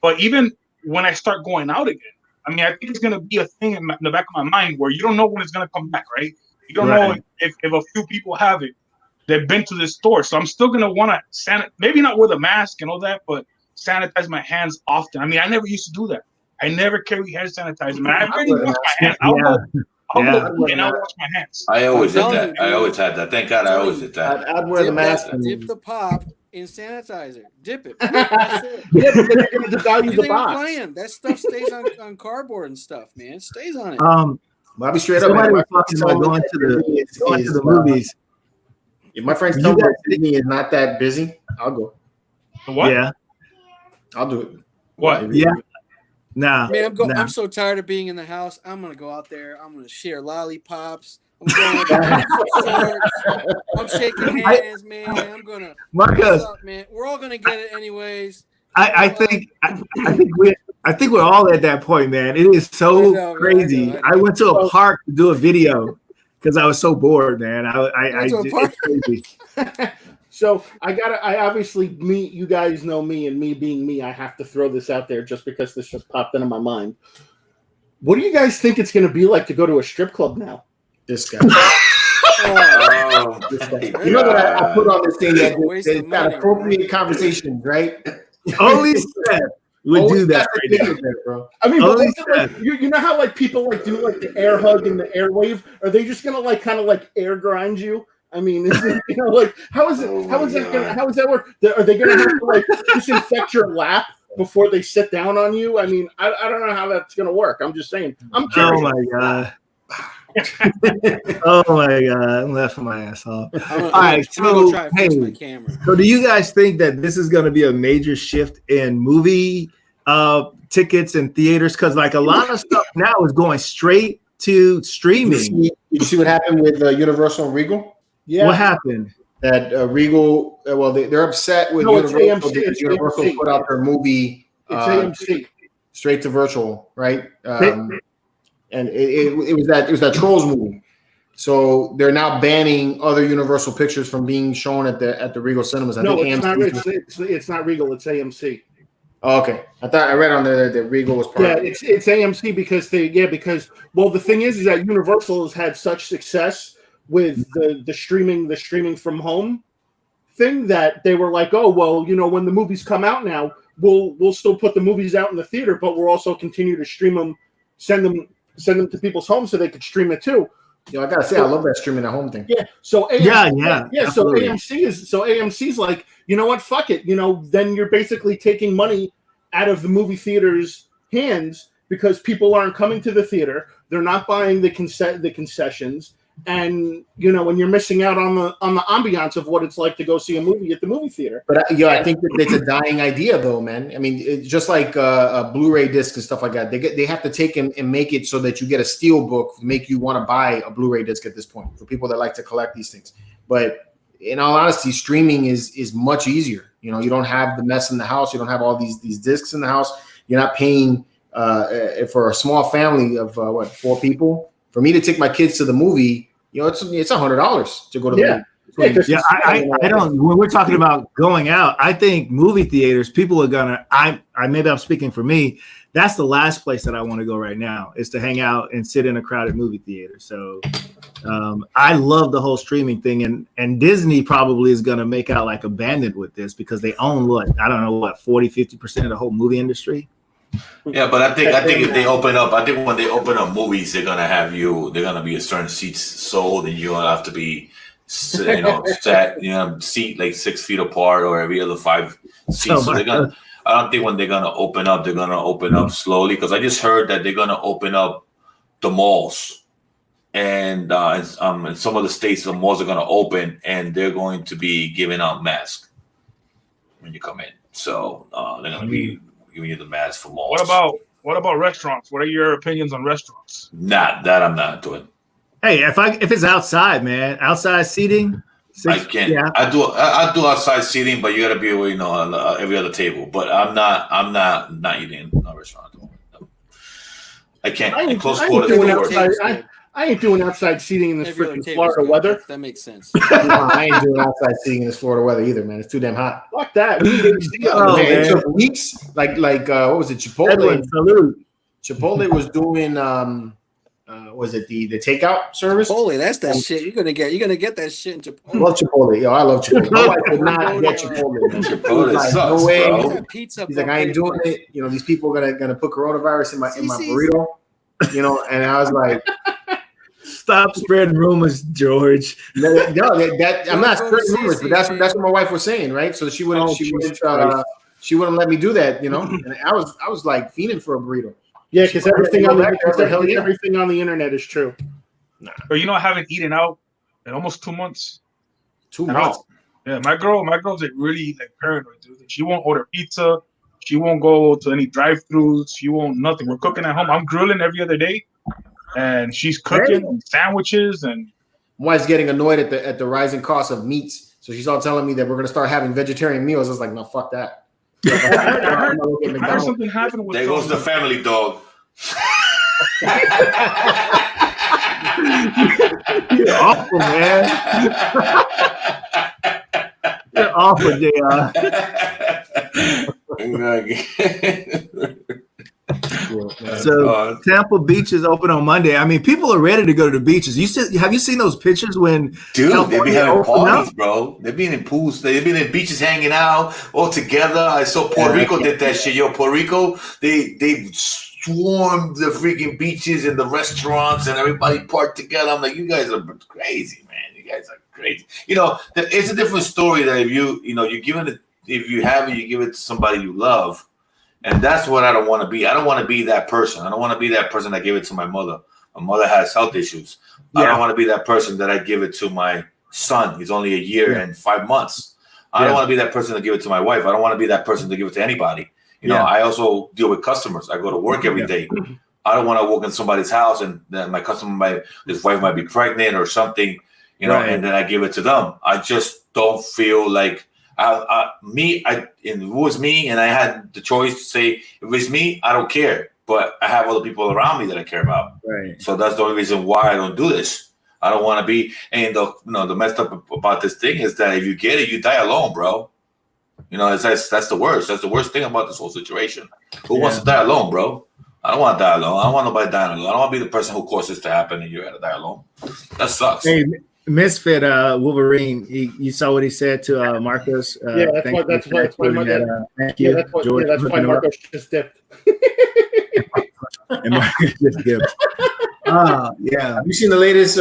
Speaker 7: But even when I start going out again, I mean, I think it's going to be a thing in the back of my mind where you don't know when it's going to come back, right? You don't know if a few people have it, they've been to this store. So I'm still going to want to maybe not wear the mask and all that, but sanitize my hands often. I mean, I never used to do that. I never carry hand sanitizer. Man, I really wash my hands. I'll go and I'll wash my hands.
Speaker 1: I always did that. I always had that. Thank God I always did that.
Speaker 2: I'd wear the mask.
Speaker 5: Dip the pop in sanitizer. Dip it.
Speaker 3: That's it. Yeah, but then you're going to devalue the box.
Speaker 5: That stuff stays on cardboard and stuff, man. It stays on it.
Speaker 2: I'll be straight up.
Speaker 4: Somebody was talking about going to the movies.
Speaker 2: If my friends tell me that Disney is not that busy, I'll go.
Speaker 7: What?
Speaker 4: Yeah.
Speaker 2: I'll do it.
Speaker 7: What?
Speaker 4: Yeah. Nah.
Speaker 5: Man,
Speaker 4: nah.
Speaker 5: I'm so tired of being in the house. I'm gonna go out there. I'm gonna share lollipops. I'm shaking hands, man. I'm gonna.
Speaker 4: Marcus,
Speaker 5: What's up, man? We're all gonna get it anyways.
Speaker 4: I think we're all at that point, man. It is so crazy. I went to a park to do a video because I was so bored, man. It's crazy.
Speaker 3: So I obviously, you guys know me, and me being me, I have to throw this out there just because this just popped into my mind. What do you guys think it's going to be like to go to a strip club now?
Speaker 2: This guy. This guy. You know what I put on this thing that it's got appropriate conversations, right?
Speaker 4: Only Seth would do that right now.
Speaker 2: Bro.
Speaker 3: I mean, you know how like people like do like the air hug and the air wave? Are they just gonna like kind of like air grind you? I mean, you know, like how is that work? Are they gonna have to like disinfect your lap before they sit down on you? I mean, I don't know how that's gonna work. I'm just saying. I'm curious.
Speaker 4: Oh my god. Oh my god, I'm laughing my ass off. All right, so so do you guys think that this is going to be a major shift in movie tickets and theaters? Because like a lot of stuff now is going straight to streaming.
Speaker 2: You see what happened with Universal and Regal?
Speaker 4: Yeah. What happened?
Speaker 2: That Regal, well, they're upset with Universal because Universal put out their movie.
Speaker 3: It's AMC.
Speaker 2: Straight to virtual, right? And it was that Trolls movie. So they're now banning other Universal pictures from being shown at the Regal cinemas. I think
Speaker 3: it's
Speaker 2: AMC
Speaker 3: it's not Regal, it's AMC.
Speaker 2: Oh, okay. I read on there that Regal was part of it.
Speaker 3: It's AMC because the thing is that Universal has had such success with the streaming from home thing that they were like, oh well, you know, when the movies come out now, we'll still put the movies out in the theater, but we'll also continue to stream them, send them to people's homes so they could stream it too.
Speaker 2: I gotta say, I love that streaming at home thing.
Speaker 3: Yeah. So
Speaker 2: AMC,
Speaker 3: So AMC's like, you know what? Fuck it. You know, then you're basically taking money out of the movie theater's hands because people aren't coming to the theater. They're not buying the concessions, and you know, when you're missing out on the ambiance of what it's like to go see a movie at the movie theater.
Speaker 2: But I think that it's a dying idea, though, man. I mean, it's just like a Blu-ray disc and stuff like that. They have to take and make it so that you get a steel book to make you want to buy a Blu-ray disc at this point for people that like to collect these things. But in all honesty, streaming is much easier. You know, you don't have the mess in the house. You don't have all these discs in the house. You're not paying for a small family of 4 people. For me to take my kids to the movie, you know, it's $100 to go to the movie.
Speaker 4: Yeah, I don't. When we're talking about going out, I think movie theaters, people are gonna. Maybe I'm speaking for me. That's the last place that I want to go right now is to hang out and sit in a crowded movie theater. So I love the whole streaming thing, and Disney probably is gonna make out like a bandit with this because they own 40-50% of the whole movie industry.
Speaker 1: Yeah, but I think if they open up, I think when they open up movies, they're gonna be a certain seats sold, and you're gonna have to be, seat like 6 feet apart or every other 5 seats. So I don't think when they're gonna open up slowly, because I just heard that they're gonna open up the malls, and in some of the states, the malls are gonna open, and they're going to be giving out masks when you come in. So they're gonna be giving you the mask for malls.
Speaker 7: What about restaurants? What are your opinions on restaurants?
Speaker 1: Not that I'm not doing.
Speaker 4: Hey, if it's outside, man, outside seating,
Speaker 1: I can. Yeah. I do outside seating, but you got to be away, on every other table. But I'm not eating in a restaurant. No. I can't. Close quarters.
Speaker 3: I ain't doing outside seating in this freaking Florida weather.
Speaker 5: That makes sense.
Speaker 2: I ain't doing outside seating in this Florida weather either, man. It's too damn hot.
Speaker 3: Fuck that.
Speaker 2: It took weeks. Like what was it? Chipotle. Chipotle was doing was it the takeout service?
Speaker 5: Chipotle, that's that shit. You're gonna get that shit in Chipotle.
Speaker 2: I love Chipotle. Yo, I love Chipotle. My wife did not get Chipotle. Man.
Speaker 1: Chipotle
Speaker 2: like,
Speaker 1: sucks,
Speaker 2: no way.
Speaker 1: bro.
Speaker 5: Pizza,
Speaker 2: He's like, I ain't doing it. You know, these people are gonna put coronavirus in my burrito. You know, and I was like,
Speaker 4: stop spreading rumors, George.
Speaker 2: No, I'm not spreading rumors, but that's what my wife was saying, right? So she wouldn't let me do that, you know. And I was like fiending for a burrito.
Speaker 3: Yeah, because everything on the internet is true.
Speaker 7: But I haven't eaten out in almost 2 months.
Speaker 2: 2
Speaker 7: And
Speaker 2: months.
Speaker 7: Yeah, my girl's like really like paranoid, dude. She won't order pizza. She won't go to any drive-throughs. She won't nothing. We're cooking at home. I'm grilling every other day, and she's cooking sandwiches. And
Speaker 2: My wife's getting annoyed at the rising cost of meats, so she's all telling me that we're gonna start having vegetarian meals. I was like, no, fuck that.
Speaker 7: I heard something happened with.
Speaker 1: There goes the family dog.
Speaker 4: You're awful, man. You're awful, JR. So Tampa Beach is open on Monday. I mean, people are ready to go to the beaches. Have you seen those pictures when
Speaker 1: Dude, they be having parties,
Speaker 4: up?
Speaker 1: bro. They be in pools. They be in beaches hanging out all together. I saw Puerto Rico did that shit. Yo, Puerto Rico, they swarmed the freaking beaches and the restaurants and everybody parked together. I'm like, you guys are crazy, man. You guys are crazy. You know, it's a different story that if you give it, if you have it, you give it to somebody you love. And that's what I don't want to be. I don't want to be that person. I don't want to be that person that gave it to my mother. My mother has health issues. Yeah. I don't want to be that person that I give it to my son. He's only a year and 5 months. I don't want to be that person to give it to my wife. I don't want to be that person to give it to anybody. You know, I also deal with customers. I go to work every day. I don't want to walk in somebody's house and then my customer his wife might be pregnant or something, you know, and then I give it to them. I just don't feel like if it was me and I had the choice to say, if it's me, I don't care. But I have other people around me that I care about. Right. So that's the only reason why I don't do this. I don't want to be. And the messed up about this thing is that if you get it, you die alone, bro. You know, that's the worst. That's the worst thing about this whole situation. Who wants to die alone, bro? I don't want to die alone. I don't want nobody dying alone. I don't want to be the person who caused this to happen and you had to die alone. That sucks.
Speaker 4: Hey, Misfit Wolverine, you saw what he said to Marcos.
Speaker 3: That's why Marcos just dipped.
Speaker 4: And Marcos just dipped. Yeah.
Speaker 2: Have you seen the latest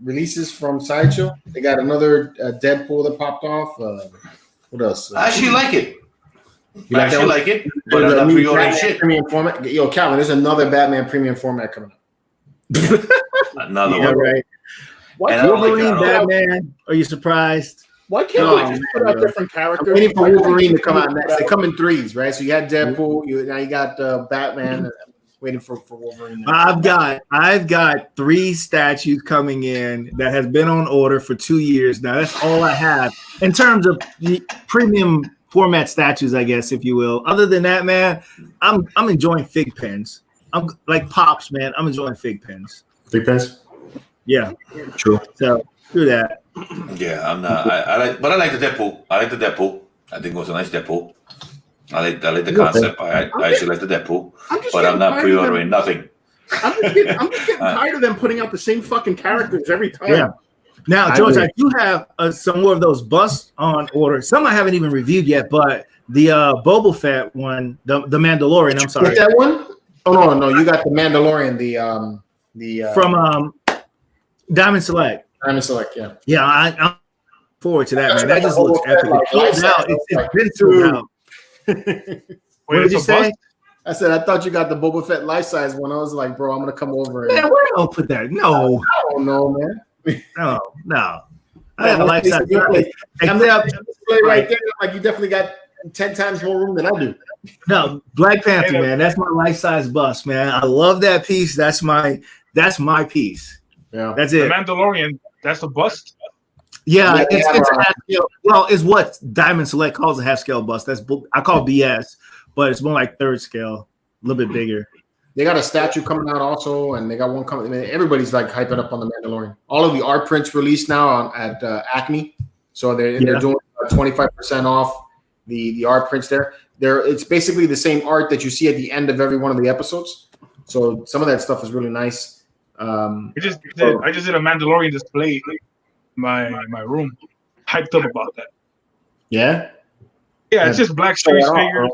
Speaker 2: releases from Sideshow? They got another Deadpool that popped off. What else?
Speaker 1: I actually like it. I actually like it, but I'm not pre-ordering shit.
Speaker 2: Premium format. Yo, Calvin, there's another Batman premium format coming up.
Speaker 1: Another one,
Speaker 4: right? Wolverine, Batman. Are you surprised?
Speaker 3: Why can't they just put out different characters?
Speaker 2: I'm waiting for Wolverine to come out next. They come in threes, right? So you had Deadpool. Now you got Batman. Waiting for Wolverine.
Speaker 4: I've got 3 statues coming in that has been on order for 2 years now. That's all I have in terms of the premium format statues, I guess, if you will. Other than that, man, I'm enjoying fig pens. I'm like Pops, man. I'm enjoying fig pens.
Speaker 2: Fig pens?
Speaker 4: Yeah, true. So do that.
Speaker 1: Yeah, I'm not. I like the Deadpool. I like the Deadpool. I think it was a nice Deadpool. I like the concept. I actually like the Deadpool, but I'm not pre-ordering nothing.
Speaker 3: I'm just getting tired of them putting out the same fucking characters every time.
Speaker 4: Yeah. Now, George, I do have some more of those busts on order. Some I haven't even reviewed yet, but the Boba Fett one, the Mandalorian. I'm sorry.
Speaker 2: Get that one? Oh no, you got the Mandalorian. The
Speaker 4: from Diamond Select.
Speaker 2: Diamond Select, yeah.
Speaker 4: Yeah, I'm forward to that, man. That just looks epic. It's been sold out. What did you say?
Speaker 2: I said, I thought you got the Boba Fett life size one. I was like, bro, I'm gonna come over.
Speaker 4: Man, where do I put that? No,
Speaker 2: I don't know, man.
Speaker 4: No. I have a life size.
Speaker 2: I'm display right there. Like you definitely got 10 times more room than I do.
Speaker 4: No, Black Panther, man. That's my life size bust, man. I love that piece. That's my piece. Yeah, that's it.
Speaker 7: The Mandalorian. That's the bust.
Speaker 4: Yeah, it's a half scale. Well, it's what Diamond Select calls a half scale bust. I call BS, but it's more like third scale, a little bit bigger.
Speaker 2: They got a statue coming out also, and they got one coming. I mean, everybody's like hyping up on the Mandalorian. All of the art prints released now at Acme, so they're doing 25% off the art prints there. It's basically the same art that you see at the end of every one of the episodes. So some of that stuff is really nice.
Speaker 7: I just did a Mandalorian display in my room. Hyped up about that.
Speaker 2: Yeah?
Speaker 7: Yeah, it's just Black Series figures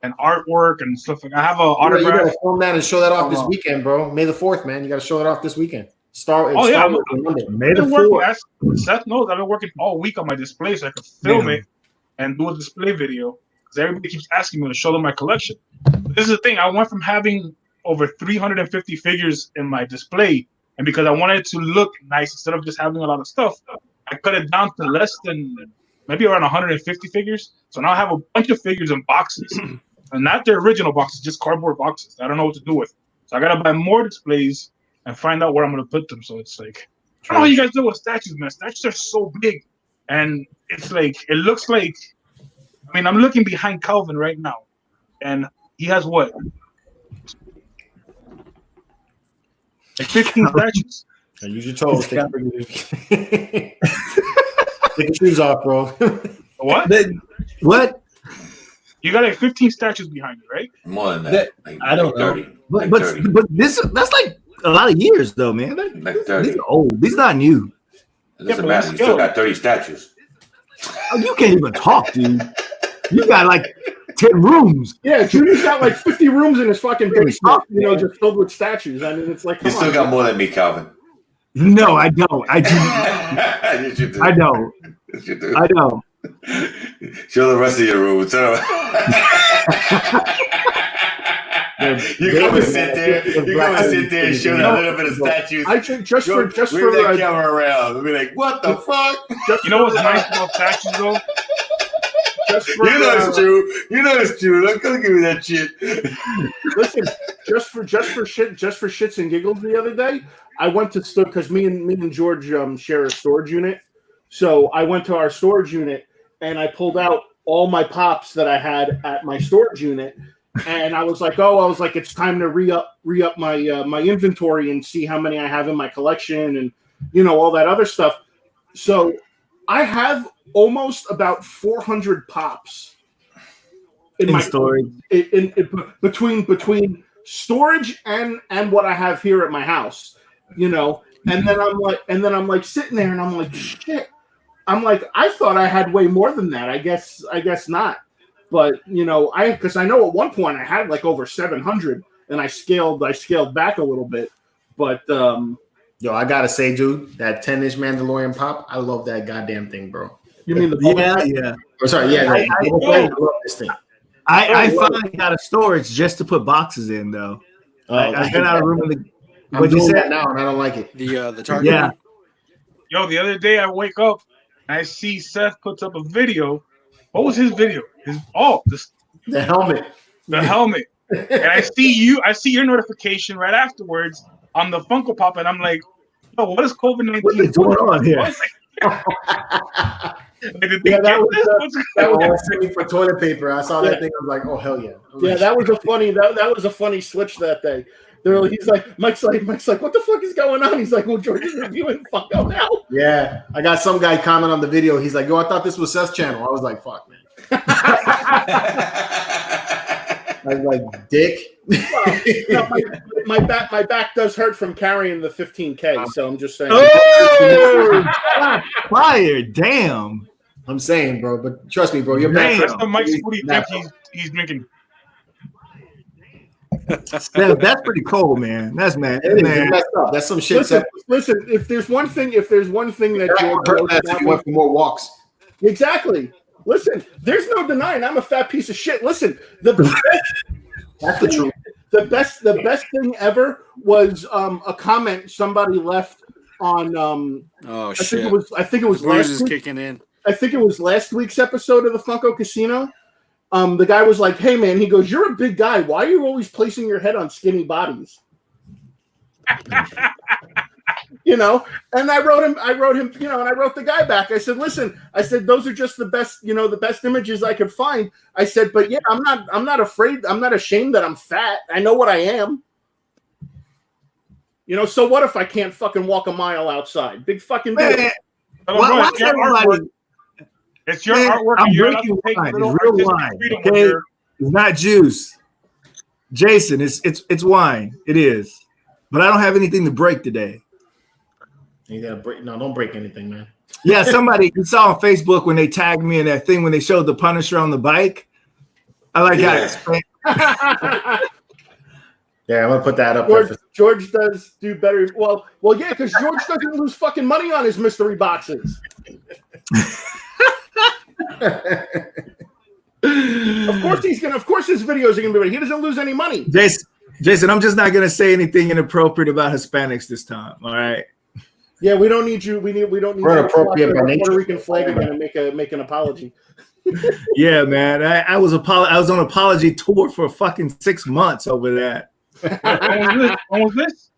Speaker 7: and artwork and stuff. I have an autograph.
Speaker 2: You gotta film that and show that off this weekend, bro. May the 4th, man. You gotta show it off this weekend. May
Speaker 7: the 4th. Seth knows I've been working all week on my display so I can film it and do a display video. Because everybody keeps asking me to show them my collection. But this is the thing. I went from having over 350 figures in my display, and because I wanted it to look nice instead of just having a lot of stuff, I cut it down to less than maybe around 150 figures. So now I have a bunch of figures in boxes, and not the original boxes, just cardboard boxes. I don't know what to do with. So I gotta buy more displays and find out where I'm gonna put them. So it's like, I don't know how you guys do with statues, man. Statues are so big, and it's like it looks like. I mean, I'm looking behind Calvin right now, and he has what? Like 15 statues.
Speaker 2: Use your toes. Take your shoes off, bro.
Speaker 7: What?
Speaker 4: What?
Speaker 7: You got like 15 statues behind you, right?
Speaker 1: More than that. Like,
Speaker 4: I don't know.
Speaker 1: 30.
Speaker 4: But,
Speaker 1: Like 30.
Speaker 4: but that's like a lot of years though, man.
Speaker 1: Like 30.
Speaker 4: These are old. These not new.
Speaker 1: It doesn't
Speaker 7: but
Speaker 1: matter.
Speaker 7: let's
Speaker 1: You still
Speaker 7: go.
Speaker 1: got 30 statues.
Speaker 4: Oh, you can't even talk, dude. You got like 10 rooms.
Speaker 3: Yeah, Judy's got like 50 rooms in his fucking basement, just filled with statues. I mean, it's like,
Speaker 1: You
Speaker 3: come
Speaker 1: still
Speaker 3: on,
Speaker 1: got more than me, Calvin.
Speaker 4: No, I don't. I do.
Speaker 1: Yes, you do.
Speaker 4: I don't.
Speaker 1: Yes, you do.
Speaker 4: I don't.
Speaker 1: Show the rest of your room. You come and sit there. You come and sit there and show a little bit of statues.
Speaker 3: I think just for
Speaker 1: Wave that camera around. We'll be like, what the fuck?
Speaker 7: You know what's nice about statues, though?
Speaker 3: just for,
Speaker 1: You know it's true. You know it's true. Don't come give me that shit.
Speaker 3: listen, just for shits and giggles the other day, I went to because me and George share a storage unit. So I went to our storage unit and I pulled out all my pops that I had at my storage unit, and I was like, it's time to re-up my my inventory and see how many I have in my collection and all that other stuff. So I have almost about 400 pops in my
Speaker 4: storage.
Speaker 3: in between storage and what I have here at my house, and then I'm like sitting there and I'm like, shit. I'm like, I thought I had way more than that. I guess not. But because I know at one point I had like over 700 and I scaled back a little bit. But
Speaker 2: Yo, I gotta say, dude, that 10-inch Mandalorian pop, I love that goddamn thing, bro.
Speaker 3: you mean the
Speaker 2: Yeah. Oh, sorry, yeah. I love this thing.
Speaker 4: I finally got a storage just to put boxes in though. I got out of room in the.
Speaker 2: I'm
Speaker 4: What'd you
Speaker 2: doing
Speaker 4: say?
Speaker 2: that now, and I don't like it.
Speaker 5: The target.
Speaker 4: Yeah.
Speaker 7: Yo, the other day I wake up and I see Seth puts up a video. What was his video?
Speaker 2: The helmet.
Speaker 7: The helmet. And I see your notification right afterwards on the Funko Pop, and I'm like, yo, what is COVID-19
Speaker 4: What is going on here?
Speaker 2: Yeah, that was for toilet paper. I saw that thing. I was like, oh hell yeah.
Speaker 3: Yeah, that was a funny switch that day. He's like, Mike's like, what the fuck is going on? He's like, well, George is reviewing Funko now.
Speaker 2: Yeah, I got some guy comment on the video. He's like, yo, I thought this was Seth's channel. I was like, fuck, man. I was like, dick.
Speaker 3: Well, my back does hurt from carrying the 15K. So I'm just saying.
Speaker 4: Oh, fire! Damn.
Speaker 2: I'm saying, bro, but trust me, bro, you're
Speaker 4: Damn.
Speaker 2: back.
Speaker 7: That's the Mike's what do you think he's making?
Speaker 4: That's pretty cold, man. That's man.
Speaker 2: It is,
Speaker 4: Man.
Speaker 2: it's messed up. That's some shit.
Speaker 3: Listen. If there's one thing that George
Speaker 2: went for more walks.
Speaker 3: exactly. Listen, there's no denying I'm a fat piece of shit. Listen,
Speaker 2: That's the truth.
Speaker 3: The best thing ever was a comment somebody left on
Speaker 5: Oh
Speaker 3: I
Speaker 5: shit!
Speaker 3: think it was
Speaker 5: Bruise
Speaker 3: last
Speaker 5: is
Speaker 3: week.
Speaker 5: kicking in.
Speaker 3: I think it was last week's episode of the Funko Casino. The guy was like, "Hey man," he goes, "You're a big guy. Why are you always placing your head on skinny bodies?" And I wrote him, and I wrote the guy back. I said, "Listen, those are just the best, the best images I could find." I said, "But yeah, I'm not afraid. I'm not ashamed that I'm fat. I know what I am. So what if I can't fucking walk a mile outside? Big fucking deal."
Speaker 4: Man,
Speaker 7: Why,
Speaker 4: why everybody?
Speaker 7: It's your
Speaker 4: Man,
Speaker 7: artwork.
Speaker 4: I'm
Speaker 7: And you're allowed
Speaker 4: breaking
Speaker 7: to take
Speaker 4: wine.
Speaker 7: little
Speaker 4: It's real
Speaker 7: artistic
Speaker 4: wine,
Speaker 7: freedom
Speaker 4: okay?
Speaker 7: with your-
Speaker 4: It's not juice. Jason, it's wine. It is. But I don't have anything to break today.
Speaker 2: You gotta break. No, don't break anything, man.
Speaker 4: Yeah, somebody you saw on Facebook when they tagged me in that thing when they showed the Punisher on the bike. I like how it's
Speaker 2: Yeah, I'm gonna put that up there.
Speaker 3: George does do better. Well, yeah, because George doesn't lose fucking money on his mystery boxes. Of course his videos are gonna be better. He doesn't lose any money.
Speaker 4: Jason, I'm just not gonna say anything inappropriate about Hispanics this time. All right.
Speaker 3: Yeah, we don't need you. We don't need
Speaker 2: We're
Speaker 3: you to fly
Speaker 2: inappropriate by
Speaker 3: the
Speaker 2: nature.
Speaker 3: Puerto Rican flag again and make an apology.
Speaker 4: Yeah, man. I was on apology tour for fucking 6 months over that.
Speaker 7: When was this?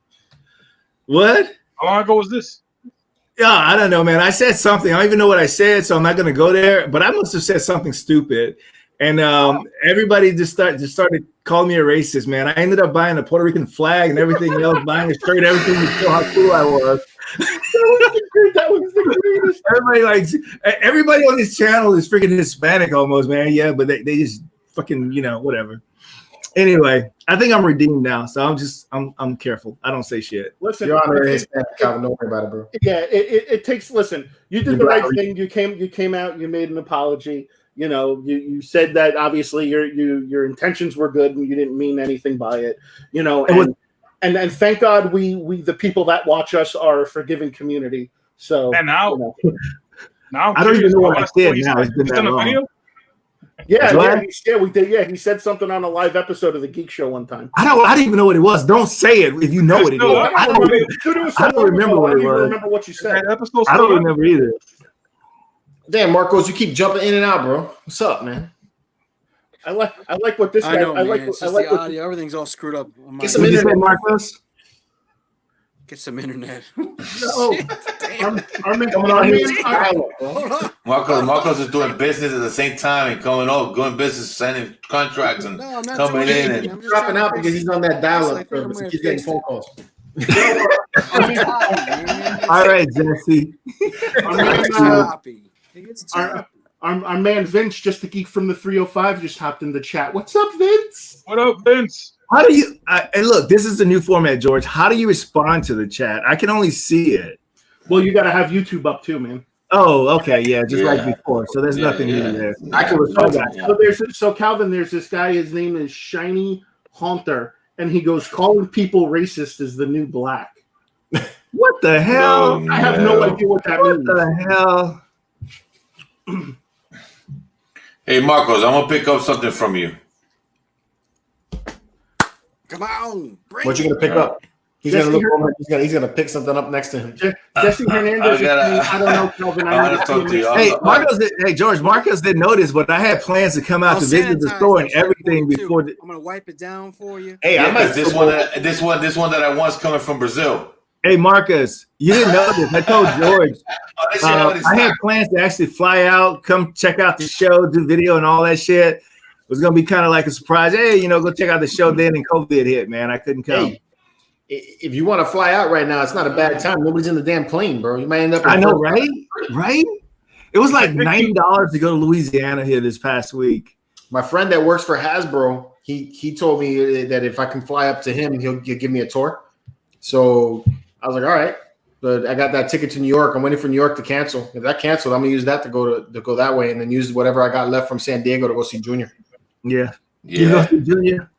Speaker 4: What?
Speaker 7: How long ago was this?
Speaker 4: Yeah, I don't know, man. I said something. I don't even know what I said, so I'm not gonna go there. But I must have said something stupid, and everybody just started calling me a racist, man. I ended up buying a Puerto Rican flag and everything else, buying a shirt, everything to show how cool I was.
Speaker 3: That was the greatest.
Speaker 4: Everybody on this channel is freaking Hispanic almost, man. Yeah, but they just fucking whatever. Anyway, I think I'm redeemed now, so I'm careful. I don't say shit.
Speaker 3: Listen,
Speaker 2: Your Honor, Hispanic, Calvin. Don't worry about it, bro.
Speaker 3: Yeah, it takes. Listen, you did the right thing. You came out. You made an apology. You said that obviously your intentions were good and you didn't mean anything by it. And thank God we the people that watch us are a forgiving community. So
Speaker 7: And now
Speaker 4: I don't even know what I said now. It's been that long.
Speaker 7: Video?
Speaker 3: We did. Yeah, he said something on a live episode of the Geek Show one time.
Speaker 4: I don't even know what it was. Don't say it if you know what it is. I don't remember what it was.
Speaker 3: I don't even remember what you said.
Speaker 4: I don't remember either.
Speaker 2: Damn, Marcos, you keep jumping in and out, bro. What's up, man?
Speaker 3: I like what this guy.
Speaker 5: I know, man.
Speaker 3: like
Speaker 5: It's
Speaker 3: I
Speaker 5: just
Speaker 3: like
Speaker 5: the
Speaker 3: what,
Speaker 5: audio. Everything's all screwed up. On my
Speaker 2: Get some
Speaker 4: What did you say,
Speaker 2: internet.
Speaker 4: Marcos?
Speaker 5: Get some internet.
Speaker 3: Oh, our man,
Speaker 2: Coming on here with dialogue, bro.
Speaker 5: Hold on.
Speaker 1: Marcos is doing business at the same time and going business, signing contracts and
Speaker 5: No, I'm not
Speaker 1: coming
Speaker 5: doing
Speaker 1: in
Speaker 5: anything.
Speaker 1: and
Speaker 5: I'm just
Speaker 2: Dropping
Speaker 5: trying
Speaker 2: out
Speaker 5: to
Speaker 2: because
Speaker 5: fix
Speaker 2: he's on that dial-up
Speaker 5: Like,
Speaker 2: service.
Speaker 5: I'm
Speaker 2: He's getting
Speaker 5: fixed
Speaker 2: phone calls.
Speaker 4: All right, Jesse.
Speaker 3: our man Vince, just the geek from the 305, just hopped in the chat. What's up, Vince?
Speaker 7: What up, Vince?
Speaker 4: How do you? And look, this is the new format, George. How do you respond to the chat? I can only see it.
Speaker 3: Well, you got to have YouTube up too, man.
Speaker 4: Oh, okay, yeah, just
Speaker 1: Yeah.
Speaker 4: like before. So there's nothing new there.
Speaker 2: I can respond to that.
Speaker 3: So Calvin, there's this guy. His name is Shiny Haunter, and he goes, calling people racist is the new black.
Speaker 4: What the hell?
Speaker 3: I have no idea what that
Speaker 4: What
Speaker 3: means.
Speaker 4: the hell?
Speaker 1: hey Marcos, I'm gonna pick up something from you.
Speaker 5: Come on.
Speaker 2: What you gonna pick up? He's
Speaker 3: Jesse,
Speaker 2: gonna look over. He's gonna pick something up next to him.
Speaker 3: Jesse Hernandez. I don't know, Calvin.
Speaker 1: I want to talk to you.
Speaker 4: Hey, George, Marcos didn't notice, but I had plans to come out
Speaker 5: I'll
Speaker 4: to visit the
Speaker 5: sanitize
Speaker 4: store
Speaker 5: that
Speaker 4: and
Speaker 5: shit
Speaker 4: everything
Speaker 5: too.
Speaker 4: before.
Speaker 5: I'm gonna wipe it down for you.
Speaker 2: Hey, I might
Speaker 1: this one that I want's coming from Brazil.
Speaker 4: Hey, Marcus, you didn't know this. I told George. I had plans to actually fly out, come check out the show, do video and all that shit. It was going to be kind of like a surprise. Hey, go check out the show then, and COVID hit, man. I couldn't come.
Speaker 2: Hey, if you want to fly out right now, it's not a bad time. Nobody's in the damn plane, bro. You might end up.
Speaker 4: I know, right? Right? It was like $90 to go to Louisiana here this past week.
Speaker 2: My friend that works for Hasbro, he told me that if I can fly up to him, he'll give me a tour. So I was like, all right. But I got that ticket to New York. I'm waiting for New York to cancel. If that canceled, I'm gonna use that to go that way, and then use whatever I got left from San Diego to go see Junior.
Speaker 4: Yeah. You go see Junior?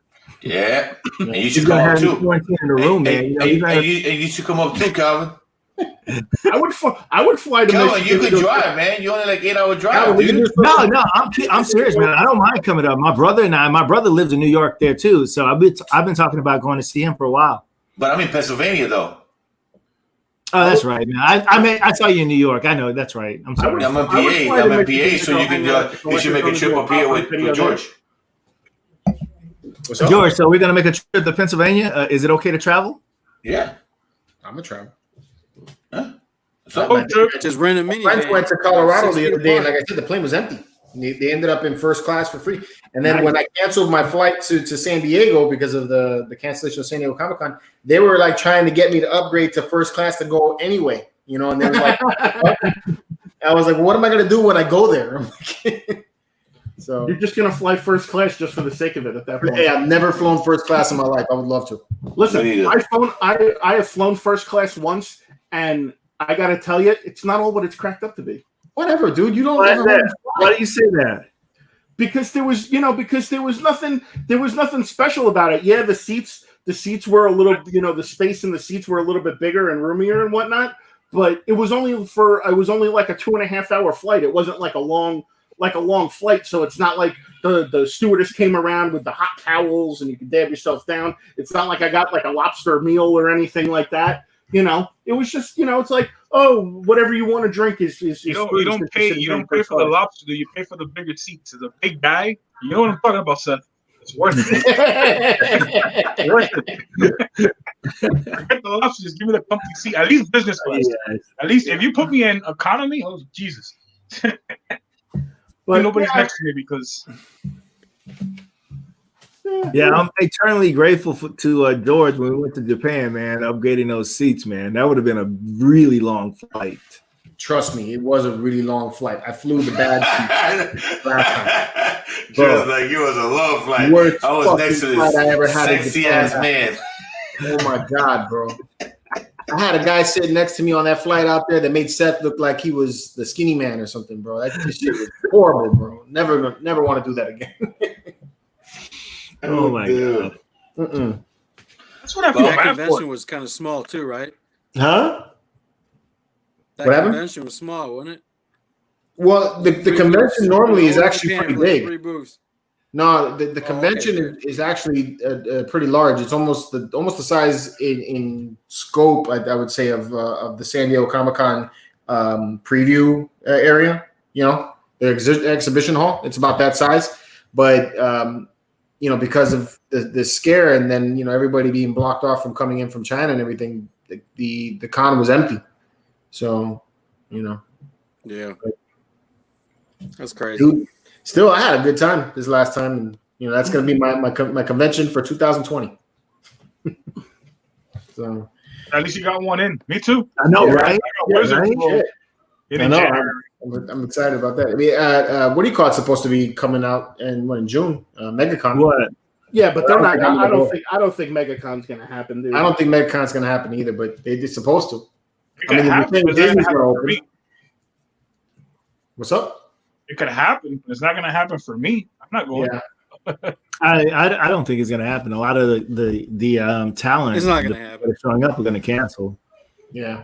Speaker 1: Yeah. And you should
Speaker 4: He's
Speaker 1: come
Speaker 4: gonna
Speaker 1: up
Speaker 4: have you
Speaker 1: too.
Speaker 4: quarantined in the room, man.
Speaker 1: And you should come up too, Calvin.
Speaker 3: I would fly to
Speaker 1: Calvin, you
Speaker 3: Michigan.
Speaker 1: could drive, man. You only like 8-hour drive, dude.
Speaker 4: No, I'm serious, man. I don't mind coming up. My brother lives in New York there too, so I've been talking about going to see him for a while.
Speaker 1: But I'm in Pennsylvania though.
Speaker 4: Oh, that's right, man. I saw you in New York. I know that's right. I'm sorry.
Speaker 1: I'm in PA, so you should make a trip up here with George.
Speaker 2: What's up?
Speaker 4: George, so we're gonna make a trip to Pennsylvania. Is it okay to travel?
Speaker 1: Yeah.
Speaker 2: I'm gonna travel.
Speaker 1: Huh?
Speaker 5: Just rent a
Speaker 2: My friends
Speaker 5: minivan.
Speaker 2: went to Colorado
Speaker 5: 6
Speaker 2: the
Speaker 5: feet
Speaker 2: other day, and
Speaker 5: apart.
Speaker 2: like I said, the plane was empty. They ended up in first class for free. And then when I canceled my flight to San Diego because of the cancellation of San Diego Comic-Con, they were like trying to get me to upgrade to first class to go anyway. And they was like, I was like, well, what am I gonna do when I go there? I'm like, so
Speaker 3: You're just gonna fly first class just for the sake of it at that point.
Speaker 2: hey, I've never flown first class in my life. I would love to.
Speaker 3: Listen,
Speaker 1: Me neither.
Speaker 3: I have flown first class once, and I gotta tell you, it's not all what it's cracked up to be.
Speaker 2: Whatever, dude. You don't
Speaker 4: Why
Speaker 2: ever
Speaker 4: is that? Why do you say that?
Speaker 3: Because there was nothing special about it. Yeah, the seats were a little, the space in the seats were a little bit bigger and roomier and whatnot. But it was only like a 2.5 hour flight. It wasn't like a long flight. So it's not like the stewardess came around with the hot towels and you could dab yourself down. It's not like I got like a lobster meal or anything like that. It was just, it's like, oh, whatever you want to drink is
Speaker 7: You don't
Speaker 3: free.
Speaker 7: you don't pay for the lobster, you pay for the bigger seats. As a big guy, you know what I'm talking about, Seth. It's worth it. It's worth it. Forget the lobster, just give me the comfy seat. At least business class.
Speaker 4: Yes.
Speaker 7: At least if you put me in economy, oh Jesus.
Speaker 3: But
Speaker 7: nobody's next to me because
Speaker 4: Yeah, I'm eternally grateful to George when we went to Japan, man, upgrading those seats, man. That would have been a really long flight.
Speaker 2: Trust me, it was a really long flight. I flew the bad seat last time.
Speaker 1: Just like you was a long flight.
Speaker 2: Worst
Speaker 1: I was
Speaker 2: fucking
Speaker 1: next to
Speaker 2: flight I ever
Speaker 1: this
Speaker 2: had in
Speaker 1: sexy
Speaker 2: Japan.
Speaker 1: ass man.
Speaker 2: Oh my God, bro. I had a guy sitting next to me on that flight out there that made Seth look like he was the skinny man or something, bro. That shit was horrible, bro. Never want to do that again.
Speaker 4: Oh my God.
Speaker 2: Mm-mm.
Speaker 7: that's what I feel
Speaker 5: That
Speaker 7: bad
Speaker 5: convention
Speaker 7: for.
Speaker 5: was kind of small too, right?
Speaker 2: Huh?
Speaker 5: That
Speaker 2: What happened?
Speaker 5: convention was small, wasn't it?
Speaker 2: Well, the
Speaker 5: Three
Speaker 2: convention
Speaker 5: booths.
Speaker 2: normally is
Speaker 5: All
Speaker 2: actually
Speaker 5: Japan
Speaker 2: pretty
Speaker 5: for like
Speaker 2: big.
Speaker 5: 3 booths.
Speaker 2: No, the
Speaker 5: okay,
Speaker 2: convention
Speaker 5: good.
Speaker 2: is actually pretty large. It's almost the size in scope, I would say, of the San Diego Comic-Con preview area. The exhibition hall. It's about that size, but because of the scare and then everybody being blocked off from coming in from China and everything, the con was empty. So,
Speaker 5: Yeah, that's crazy.
Speaker 2: dude, still, I had a good time this last time, and that's going to be my convention for 2020. So
Speaker 7: At least you got one in. Me too.
Speaker 4: I know,
Speaker 2: Yeah,
Speaker 4: right?
Speaker 7: I got Wizard
Speaker 4: right?
Speaker 7: World in
Speaker 2: I know.
Speaker 7: January.
Speaker 2: I'm excited about that. I mean, what do you call it? Supposed to be coming out in June? MegaCon.
Speaker 4: What?
Speaker 3: Yeah, but they're not.
Speaker 2: I
Speaker 3: I don't think MegaCon's gonna happen, dude.
Speaker 2: I don't think MegaCon's going to happen either, but they're supposed to.
Speaker 7: It could happen,
Speaker 2: the
Speaker 7: but it's not
Speaker 2: Disney's
Speaker 7: gonna happen
Speaker 2: are
Speaker 7: for
Speaker 2: open.
Speaker 7: me.
Speaker 2: What's up?
Speaker 7: It could happen, but it's not gonna happen for me. I'm not going.
Speaker 2: Yeah.
Speaker 4: I don't think it's gonna happen. A lot of the talent
Speaker 5: It's not gonna
Speaker 4: that
Speaker 5: happen.
Speaker 4: are showing up are gonna cancel.
Speaker 2: Yeah.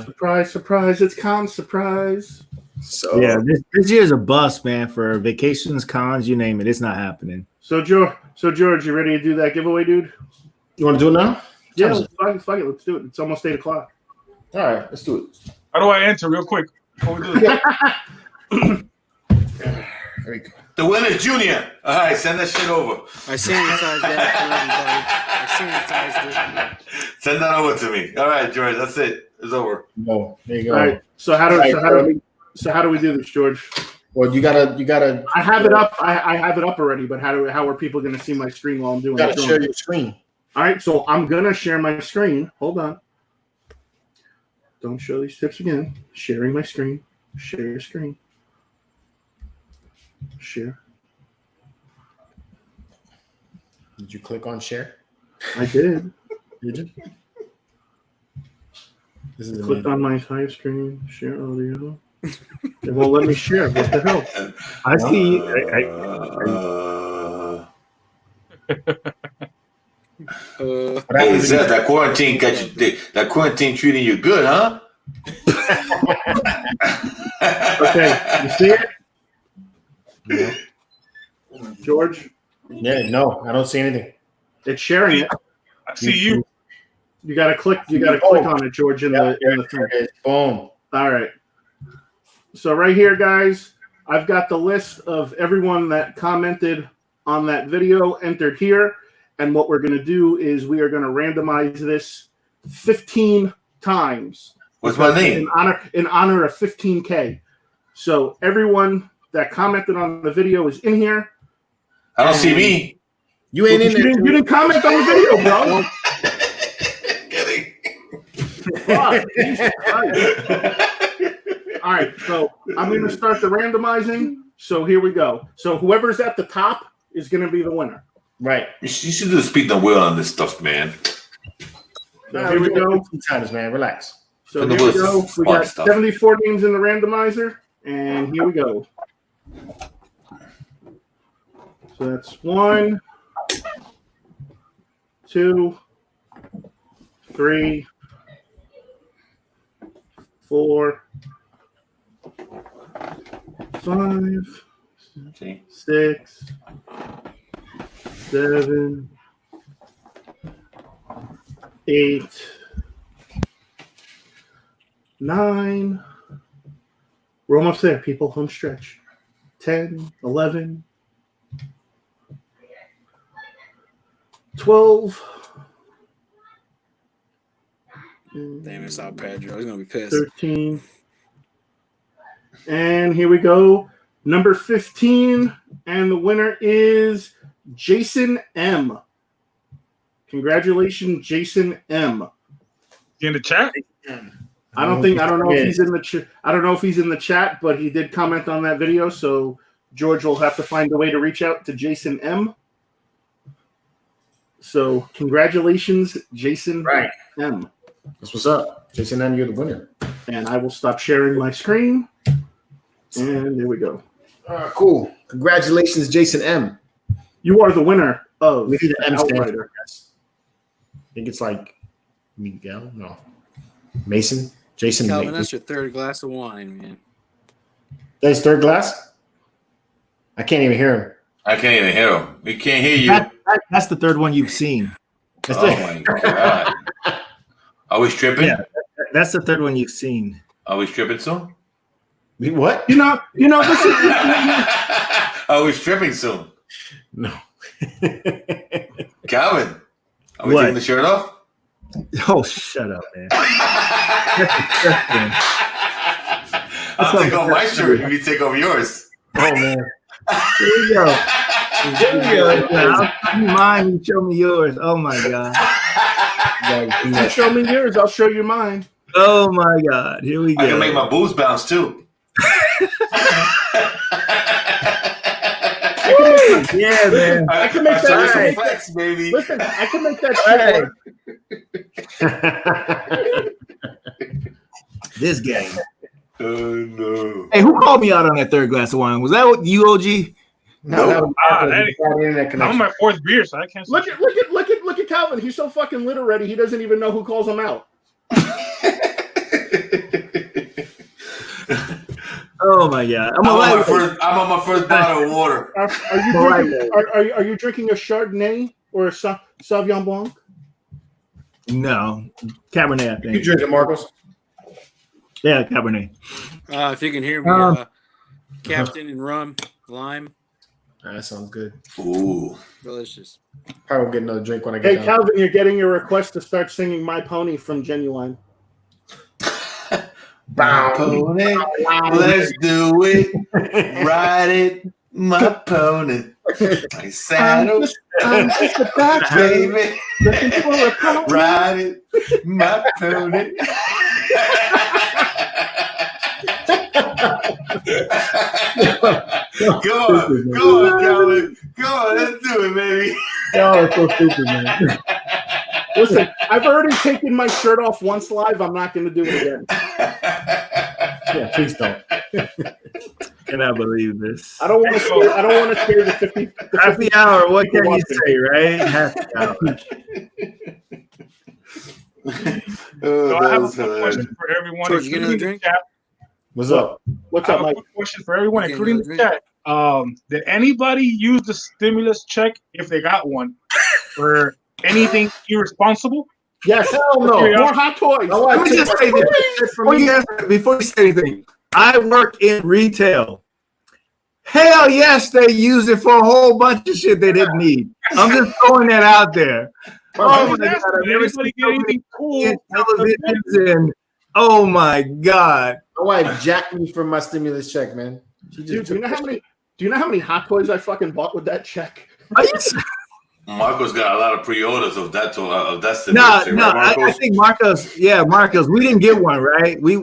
Speaker 3: Surprise, surprise! It's con surprise.
Speaker 2: So
Speaker 4: Yeah, this year's a bust, man. For vacations, cons, you name it, it's not happening.
Speaker 3: So George, you ready to do that giveaway, dude?
Speaker 2: you want to do it now?
Speaker 3: Yeah,
Speaker 2: Sounds-
Speaker 3: fuck it. Let's do it. It's almost 8:00.
Speaker 2: All right, let's do it.
Speaker 7: How do I enter real quick? Before we do this?
Speaker 2: There we go.
Speaker 1: The winner's Junior. All right, send that shit over.
Speaker 5: I sanitized that for everybody. I sanitized it.
Speaker 1: Send that over to me. All right, George, that's it. It's over.
Speaker 2: No, there you
Speaker 3: All
Speaker 2: go.
Speaker 3: right. So how do we do this, George?
Speaker 2: Well, you gotta.
Speaker 3: I have it up. I have it up already. But how are people going to see my screen while I'm doing
Speaker 2: You gotta
Speaker 3: it?
Speaker 2: share your screen.
Speaker 3: All right. So I'm gonna share my screen. Hold on. Don't show these tips again. Sharing my screen. Share your screen. Share.
Speaker 2: Did you click on share?
Speaker 3: I did.
Speaker 2: Did you? This is
Speaker 3: Clicked on my entire screen. Share audio. It won't let me share. What the hell?
Speaker 4: I see.
Speaker 1: Hey, Zed, that quarantine that quarantine treating you good, huh?
Speaker 3: Okay. You see it?
Speaker 2: No.
Speaker 3: George,
Speaker 2: Yeah, no, I don't see anything.
Speaker 3: it's sharing it.
Speaker 7: I see you.
Speaker 3: You gotta click on it, George, in the thing.
Speaker 2: There it is. Boom.
Speaker 3: All right. So right here, guys, I've got the list of everyone that commented on that video entered here. And what we're gonna do is we are gonna randomize this 15 times.
Speaker 1: What's my name?
Speaker 3: In honor of 15K. So everyone that commented on the video is in here.
Speaker 1: I don't see me.
Speaker 2: You ain't in
Speaker 3: You
Speaker 2: there.
Speaker 3: didn't comment on the video, bro.
Speaker 1: Kidding.
Speaker 3: Fuck, Jesus Christ. All right, so I'm going to start the randomizing. So here we go. So whoever's at the top is going to be the winner.
Speaker 2: Right.
Speaker 1: You should do speak the wheel on this stuff, man.
Speaker 3: So here we go.
Speaker 2: 15 times, man. Relax.
Speaker 3: So
Speaker 1: The
Speaker 3: here we
Speaker 1: wheel's
Speaker 3: go. We
Speaker 1: smart
Speaker 3: got
Speaker 1: stuff.
Speaker 3: 74 names in the randomizer, and here we go. So that's 1, 2, 3, 4, 5,
Speaker 1: See?
Speaker 3: 6, 7, 8, 9. We're almost there, people. Home stretch. 10, 11, 12.
Speaker 5: Damn, it's out Pedro. He's gonna be pissed.
Speaker 3: 13. And here we go. Number 15. And the winner is Jason M. Congratulations, Jason M.
Speaker 7: In the chat?
Speaker 3: I don't know if he's in the I don't know if he's in the chat, but he did comment on that video, so George will have to find a way to reach out to Jason M. So congratulations, Jason M.
Speaker 2: That's what's up. Jason M, you're the winner.
Speaker 3: And I will stop sharing my screen. And there we go.
Speaker 2: Cool. Congratulations, Jason M.
Speaker 3: You are the winner of
Speaker 2: We need an M stand.
Speaker 3: Outrider.
Speaker 2: I think it's like Miguel. No. Mason. Jason.
Speaker 5: Calvin, that's your third glass of wine, man.
Speaker 2: That's third glass? I can't even hear him.
Speaker 1: I can't even hear him. We can't hear you.
Speaker 4: That's the third one you've seen.
Speaker 2: That's
Speaker 1: Oh my god. Are we stripping?
Speaker 4: Yeah. That's the third one you've seen.
Speaker 1: Are we stripping soon?
Speaker 2: What?
Speaker 3: You know, this is
Speaker 1: Are we stripping soon?
Speaker 2: No.
Speaker 1: Calvin, are we
Speaker 4: What?
Speaker 1: taking the shirt off?
Speaker 4: Oh, shut up, man.
Speaker 1: I'll take off my shirt if you take off yours.
Speaker 2: Oh man.
Speaker 4: Here we go. Here we go. I'll show you mine. You show me yours. Oh my god.
Speaker 3: you show me yours, I'll show you mine.
Speaker 4: Oh my god. Here we go.
Speaker 1: I can make my boobs bounce too.
Speaker 4: Yeah, man.
Speaker 3: I can make that.
Speaker 1: Show you
Speaker 3: I can
Speaker 1: some
Speaker 3: make
Speaker 1: flex, baby.
Speaker 3: Listen, I can make that shit work.
Speaker 4: This game.
Speaker 1: Oh no.
Speaker 4: Hey, who called me out on that third glass of wine? Was that what you, OG?
Speaker 2: No, that was
Speaker 7: that-
Speaker 2: internet
Speaker 7: I'm
Speaker 2: connection.
Speaker 7: on my fourth beer, so I can't.
Speaker 3: Look at Calvin. He's so fucking lit already. He doesn't even know who calls him out.
Speaker 4: Oh my god. I'm
Speaker 1: I'm on my first bottle of water.
Speaker 3: Are you drinking a Chardonnay or a Sauvignon Blanc?
Speaker 4: No. Cabernet, I
Speaker 2: You
Speaker 4: think.
Speaker 2: drink it, Marcos?
Speaker 4: Yeah, Cabernet.
Speaker 5: If you can hear me, Captain and rum, lime,
Speaker 2: That sounds good.
Speaker 1: Ooh.
Speaker 5: delicious.
Speaker 2: Probably will get another drink when I get
Speaker 3: Hey,
Speaker 2: down.
Speaker 3: Calvin, you're getting a request to start singing My Pony from Genuine.
Speaker 1: My pony, let's do it. Ride it, my pony. My saddle,
Speaker 3: I'm just a back
Speaker 1: baby.
Speaker 3: looking for a pony.
Speaker 1: Ride it, my pony. Go on, Calvin. Go on, let's do it, baby.
Speaker 4: Oh, it's so stupid, man.
Speaker 3: Listen, I've already taken my shirt off once live. I'm not going to do it again.
Speaker 2: Yeah, please don't.
Speaker 4: Cannot believe this.
Speaker 3: I don't want to scare the 50.
Speaker 4: Happy hour. What can you say, right? Happy hour.
Speaker 1: Oh,
Speaker 7: So I
Speaker 1: that
Speaker 7: have a
Speaker 1: was
Speaker 7: quick
Speaker 1: hilarious.
Speaker 7: question for everyone.
Speaker 5: George, you get another
Speaker 7: including
Speaker 5: drink?
Speaker 7: the chat.
Speaker 2: What's up?
Speaker 3: What's
Speaker 7: I
Speaker 3: up,
Speaker 7: have a
Speaker 3: Mike?
Speaker 7: quick question for everyone,
Speaker 5: You get
Speaker 7: including the
Speaker 5: another
Speaker 7: chat. Did anybody use the stimulus check if they got one for anything irresponsible?
Speaker 3: Yes.
Speaker 2: Hell no.
Speaker 3: More hot toys.
Speaker 2: Oh,
Speaker 4: Let me just say this before you say anything. I work in retail. Hell yes, they use it for a whole bunch of shit they didn't need. I'm just throwing that out there. Oh my god, I've
Speaker 7: Did
Speaker 4: never
Speaker 7: anybody
Speaker 4: seen
Speaker 7: get anything cool?
Speaker 4: televisions and oh my god.
Speaker 2: My wife jacked me for my stimulus check, man. She just
Speaker 3: Dude, do
Speaker 2: took
Speaker 3: you know how many hot toys I fucking bought with that check?
Speaker 4: Are you
Speaker 1: Marco's got a lot of pre-orders of that.
Speaker 4: No,
Speaker 1: right,
Speaker 4: I
Speaker 1: Marcos?
Speaker 4: think Marcos, we didn't get one, right? We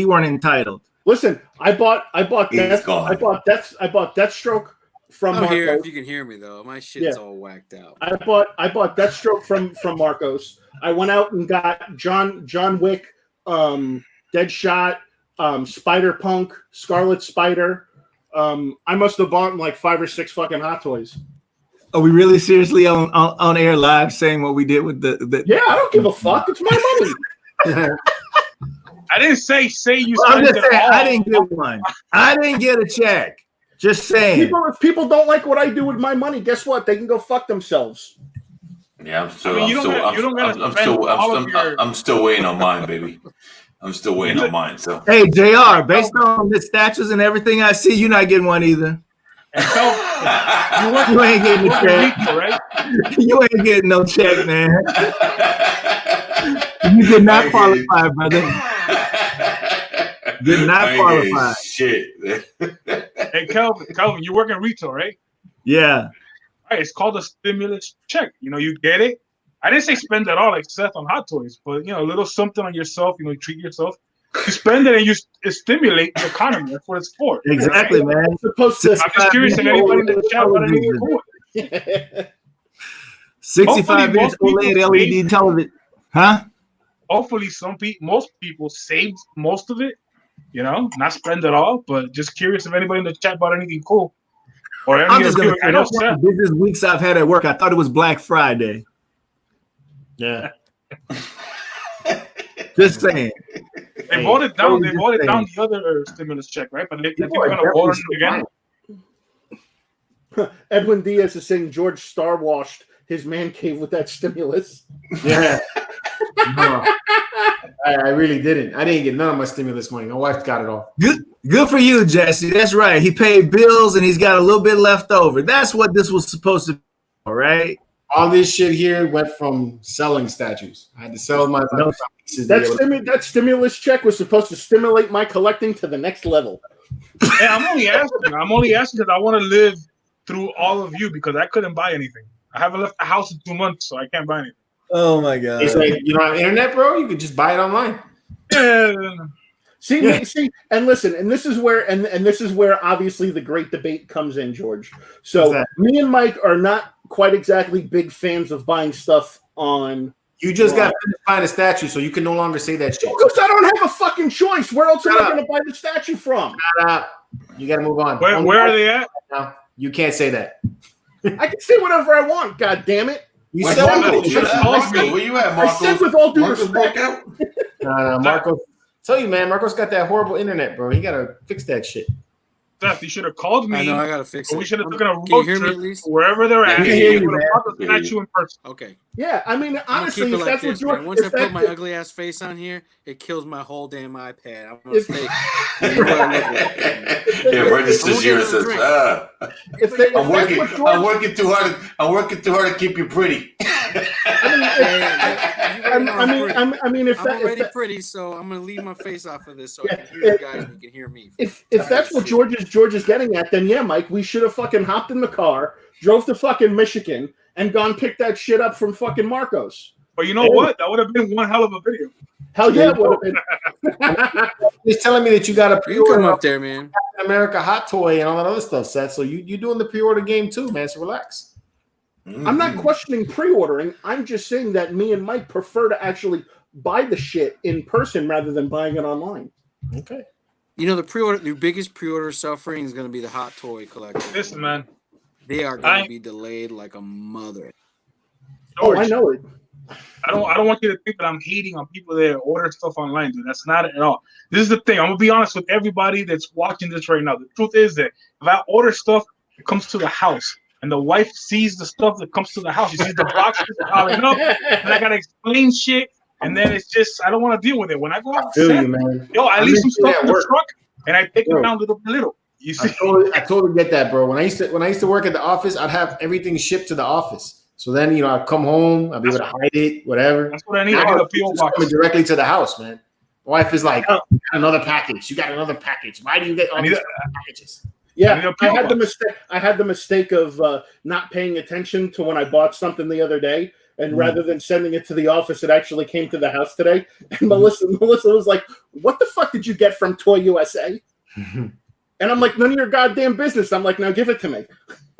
Speaker 4: weren't entitled.
Speaker 3: Listen, I bought
Speaker 1: He's gone.
Speaker 3: Deathstroke from
Speaker 5: I'm here
Speaker 3: Marcos.
Speaker 5: if you can hear me though. My shit's all whacked out.
Speaker 3: I bought Deathstroke from Marcos. I went out and got John Wick, Deadshot, Spider-Punk, Scarlet Spider. I must have bought like 5 or 6 fucking hot toys.
Speaker 4: Are we really seriously on air live saying what we did with the
Speaker 3: Yeah, I don't give a fuck. It's my money.
Speaker 7: I didn't say you.
Speaker 4: Well, I'm
Speaker 7: spent
Speaker 4: just
Speaker 7: it
Speaker 4: saying
Speaker 7: all.
Speaker 4: I didn't get one. I didn't get a check. Just saying.
Speaker 3: If people don't like what I do with my money, guess what? They can go fuck themselves.
Speaker 1: Yeah, I'm still.
Speaker 7: I mean, you don't gotta spend all of your.
Speaker 1: I'm still waiting on mine, baby. I'm still waiting on mine. So.
Speaker 4: Hey, JR, based on the statues and everything I see, you're not getting one either.
Speaker 7: And
Speaker 4: You ain't getting a check,
Speaker 7: retail, right?
Speaker 4: You ain't getting no check, man. You did not qualify, brother. Did not qualify.
Speaker 1: Shit.
Speaker 7: Hey, Calvin, you work in retail, right?
Speaker 4: Yeah.
Speaker 7: All right, it's called a stimulus check. You know, you get it. I didn't say spend it all like Seth on Hot Toys, but a little something on yourself. You treat yourself. You spend it and it stimulate the economy. That's what it's for.
Speaker 4: Exactly,
Speaker 7: right?
Speaker 4: man.
Speaker 3: I'm supposed to.
Speaker 7: I'm just curious if anybody in the chat got anything cool.
Speaker 4: 65-inch OLED LED television. Huh?
Speaker 7: Hopefully, most people saved most of it. Not spend it all, but just curious if anybody in the chat bought anything cool. Or
Speaker 4: I'm just gonna say that's one
Speaker 7: Seth.
Speaker 4: of the busiest weeks I've had at work. I thought it was Black Friday.
Speaker 2: Yeah.
Speaker 4: Just saying.
Speaker 7: They voted down. They voted down the other stimulus check, right? But they're going to vote on it again.
Speaker 3: Edwin Diaz is saying George Star washed his man cave with that stimulus.
Speaker 2: Yeah. No, I really didn't. I didn't get none of my stimulus money. My wife got it all.
Speaker 4: Good for you, Jesse. That's right. He paid bills and he's got a little bit left over. That's what this was supposed to be, all right?
Speaker 2: All this shit here went from selling statues. I had to sell my pieces.
Speaker 3: That stimulus check was supposed to stimulate my collecting to the next level.
Speaker 7: Yeah, I'm only asking because I want to live through all of you because I couldn't buy anything. I haven't left the house in 2 months, so I can't buy anything.
Speaker 4: Oh my god!
Speaker 2: It's like you don't have internet, bro. You could just buy it online.
Speaker 7: Yeah.
Speaker 3: See, and listen, and this is where obviously the great debate comes in, George. So me and Mike are not quite exactly big fans of buying stuff on.
Speaker 2: You just got to find a statue, so you can no longer say that shit.
Speaker 3: Because I don't have a fucking choice. Where else am I going to buy the statue from?
Speaker 2: Shut up. You got to move on.
Speaker 7: Where are they at?
Speaker 2: No, you can't say that.
Speaker 3: I can say whatever I want. God damn it!
Speaker 2: You
Speaker 1: Where you at, Marcos?
Speaker 3: I said with all due respect.
Speaker 2: No, Marcos. Tell you, man, Marcos got that horrible internet, bro. He got to fix that shit.
Speaker 7: Seth, you should have called me.
Speaker 5: I know, I gotta fix it.
Speaker 7: We should have taken a road
Speaker 5: Can you hear me
Speaker 7: trip
Speaker 5: at least?
Speaker 7: wherever they're at.
Speaker 2: I can hear you, man.
Speaker 7: Statue in person.
Speaker 5: Okay.
Speaker 3: Yeah, I mean, honestly,
Speaker 5: keep it
Speaker 3: if
Speaker 5: like
Speaker 3: that's
Speaker 5: this,
Speaker 3: what
Speaker 5: man.
Speaker 3: you're.
Speaker 5: Once I put my ugly ass face on here, it kills my whole damn iPad. I'm gonna stay.
Speaker 1: Yeah, registers here and says, I'm working too hard. I'm working too hard to keep you pretty.
Speaker 3: I mean, if
Speaker 5: I'm
Speaker 3: that,
Speaker 5: already
Speaker 3: if that,
Speaker 5: pretty, so I'm gonna leave my face off of this so I can hear you guys and you can hear me.
Speaker 3: If that's what George is getting at, then yeah, Mike, we should have fucking hopped in the car, drove to fucking Michigan, and gone pick that shit up from fucking Marcos.
Speaker 7: But you know what? That would have been one hell of a video.
Speaker 3: Hell yeah, it would have been.
Speaker 2: He's telling me that you got a
Speaker 5: You
Speaker 2: pre-order
Speaker 5: come up there, man.
Speaker 2: America hot toy and all that other stuff, Seth. So you doing the pre-order game too, man. So relax.
Speaker 3: I'm not questioning pre-ordering. I'm just saying that me and Mike prefer to actually buy the shit in person rather than buying it online.
Speaker 2: Okay.
Speaker 5: You know, the biggest pre-order suffering is going to be the hot toy collector.
Speaker 7: Listen, man.
Speaker 5: They are going to be delayed like a mother.
Speaker 7: George,
Speaker 3: I know it.
Speaker 7: I don't want you to think that I'm hating on people that order stuff online, dude. That's not it at all. This is the thing. I'm gonna be honest with everybody that's watching this right now. The truth is that if I order stuff, it comes to the house. And the wife sees the stuff that comes to the house. She sees the boxes piling up, and I gotta explain shit. And then it's just I don't want to deal with it. When I go out, I leave some stuff in the truck, and I take it down little by little. You see,
Speaker 2: I totally get that, bro. When I used to work at the office, I'd have everything shipped to the office. So then I'd come home, I'd be able to hide it, whatever.
Speaker 7: That's what I need. I need a PO box
Speaker 2: coming directly to the house, man. My wife is like, "Oh, another package. You got another package. Why do you get all these packages?"
Speaker 3: Yeah, I had the mistake of not paying attention to when I bought something the other day, and rather than sending it to the office, it actually came to the house today. And Melissa was like, "What the fuck did you get from Toy USA?" And I'm like, "None of your goddamn business." I'm like, "Now give it to me."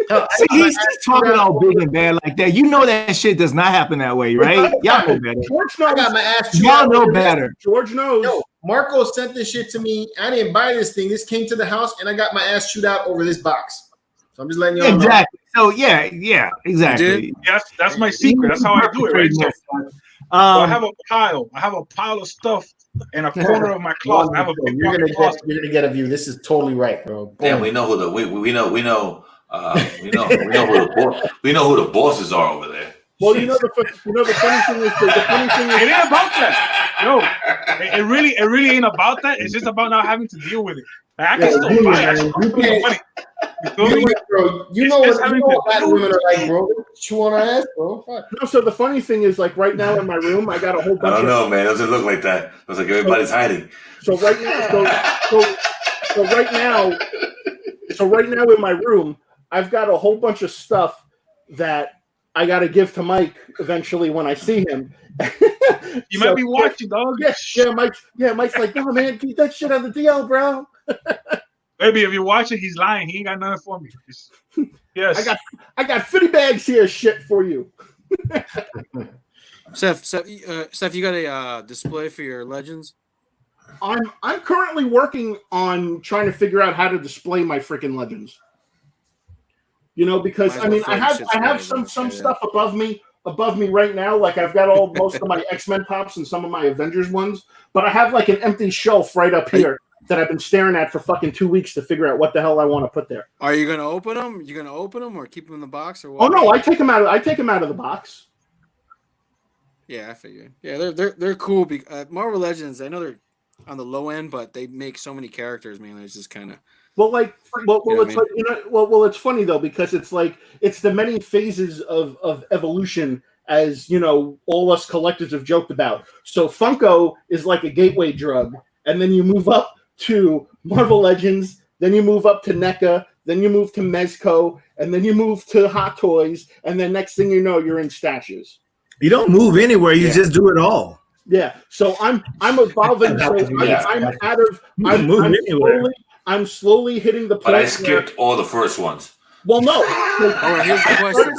Speaker 4: See, he's talking all big and bad like that. You know that shit does not happen that way, right? Y'all know better.
Speaker 3: George knows.
Speaker 2: I got my ass
Speaker 4: Y'all know better.
Speaker 3: George knows.
Speaker 2: Yo, Marco sent this shit to me. I didn't buy this thing. This came to the house, and I got my ass chewed out over this box. So I'm just letting y'all know.
Speaker 4: Exactly. So yeah, exactly.
Speaker 7: Yes, that's my secret. That's how I do it, right? So, I have a pile of stuff in a corner of my closet. I have a big
Speaker 2: you're gonna get a view. This is totally right, bro.
Speaker 1: Damn, we know who the bosses are over there.
Speaker 3: Well, you know the funny thing is the funny thing
Speaker 7: It
Speaker 3: is
Speaker 7: ain't about that. No, it really ain't about that. It's just about not having to deal with it. Like, I can still buy it. I still
Speaker 2: You
Speaker 7: put the
Speaker 2: can't-
Speaker 7: money. You feel me?
Speaker 2: Bro, you
Speaker 7: It's
Speaker 2: know
Speaker 7: just
Speaker 2: what
Speaker 7: having to
Speaker 2: black
Speaker 7: do
Speaker 2: women
Speaker 7: it.
Speaker 2: are like, bro. Chew on our ass, bro. Fuck.
Speaker 3: no. So the funny thing is, like right now in my room, I got a whole
Speaker 1: I
Speaker 3: bunch
Speaker 1: don't
Speaker 3: of.
Speaker 1: know, man. It doesn't look like that. Looks like everybody's hiding.
Speaker 3: So right now, so right now in my room, I've got a whole bunch of stuff that I got to give to Mike eventually when I see him.
Speaker 7: You might be watching, dog.
Speaker 3: Mike's like, no man, keep that shit on the DL, bro.
Speaker 7: Maybe if you're watching, he's lying. He ain't got nothing for me. Yes.
Speaker 3: I got 50 bags here, shit for you.
Speaker 5: Seth, you got a display for your legends?
Speaker 3: I'm currently working on trying to figure out how to display my freaking legends. You know, because I mean, I have some stuff above me right now. Like I've got most of my X-Men pops and some of my Avengers ones, but I have like an empty shelf right up here that I've been staring at for fucking 2 weeks to figure out what the hell I want to put there.
Speaker 5: Are you gonna open them? You gonna open them or keep them in the box or what?
Speaker 3: Oh no, I take them out of the box.
Speaker 5: Yeah, I figured. Yeah, they're cool. Marvel Legends, I know they're on the low end, but they make so many characters, man. It's just kind of
Speaker 3: it's funny though because it's like it's the many phases of evolution as you know all us collectors have joked about. So Funko is like a gateway drug, and then you move up to Marvel Legends, then you move up to NECA, then you move to Mezco, and then you move to Hot Toys, and then next thing you know, you're in stashes.
Speaker 4: You don't move anywhere. You just do it all.
Speaker 3: Yeah. So I'm evolving. So I'm slowly hitting the point.
Speaker 1: But I skipped all the first ones.
Speaker 3: Well, no.
Speaker 5: All right, here's the question.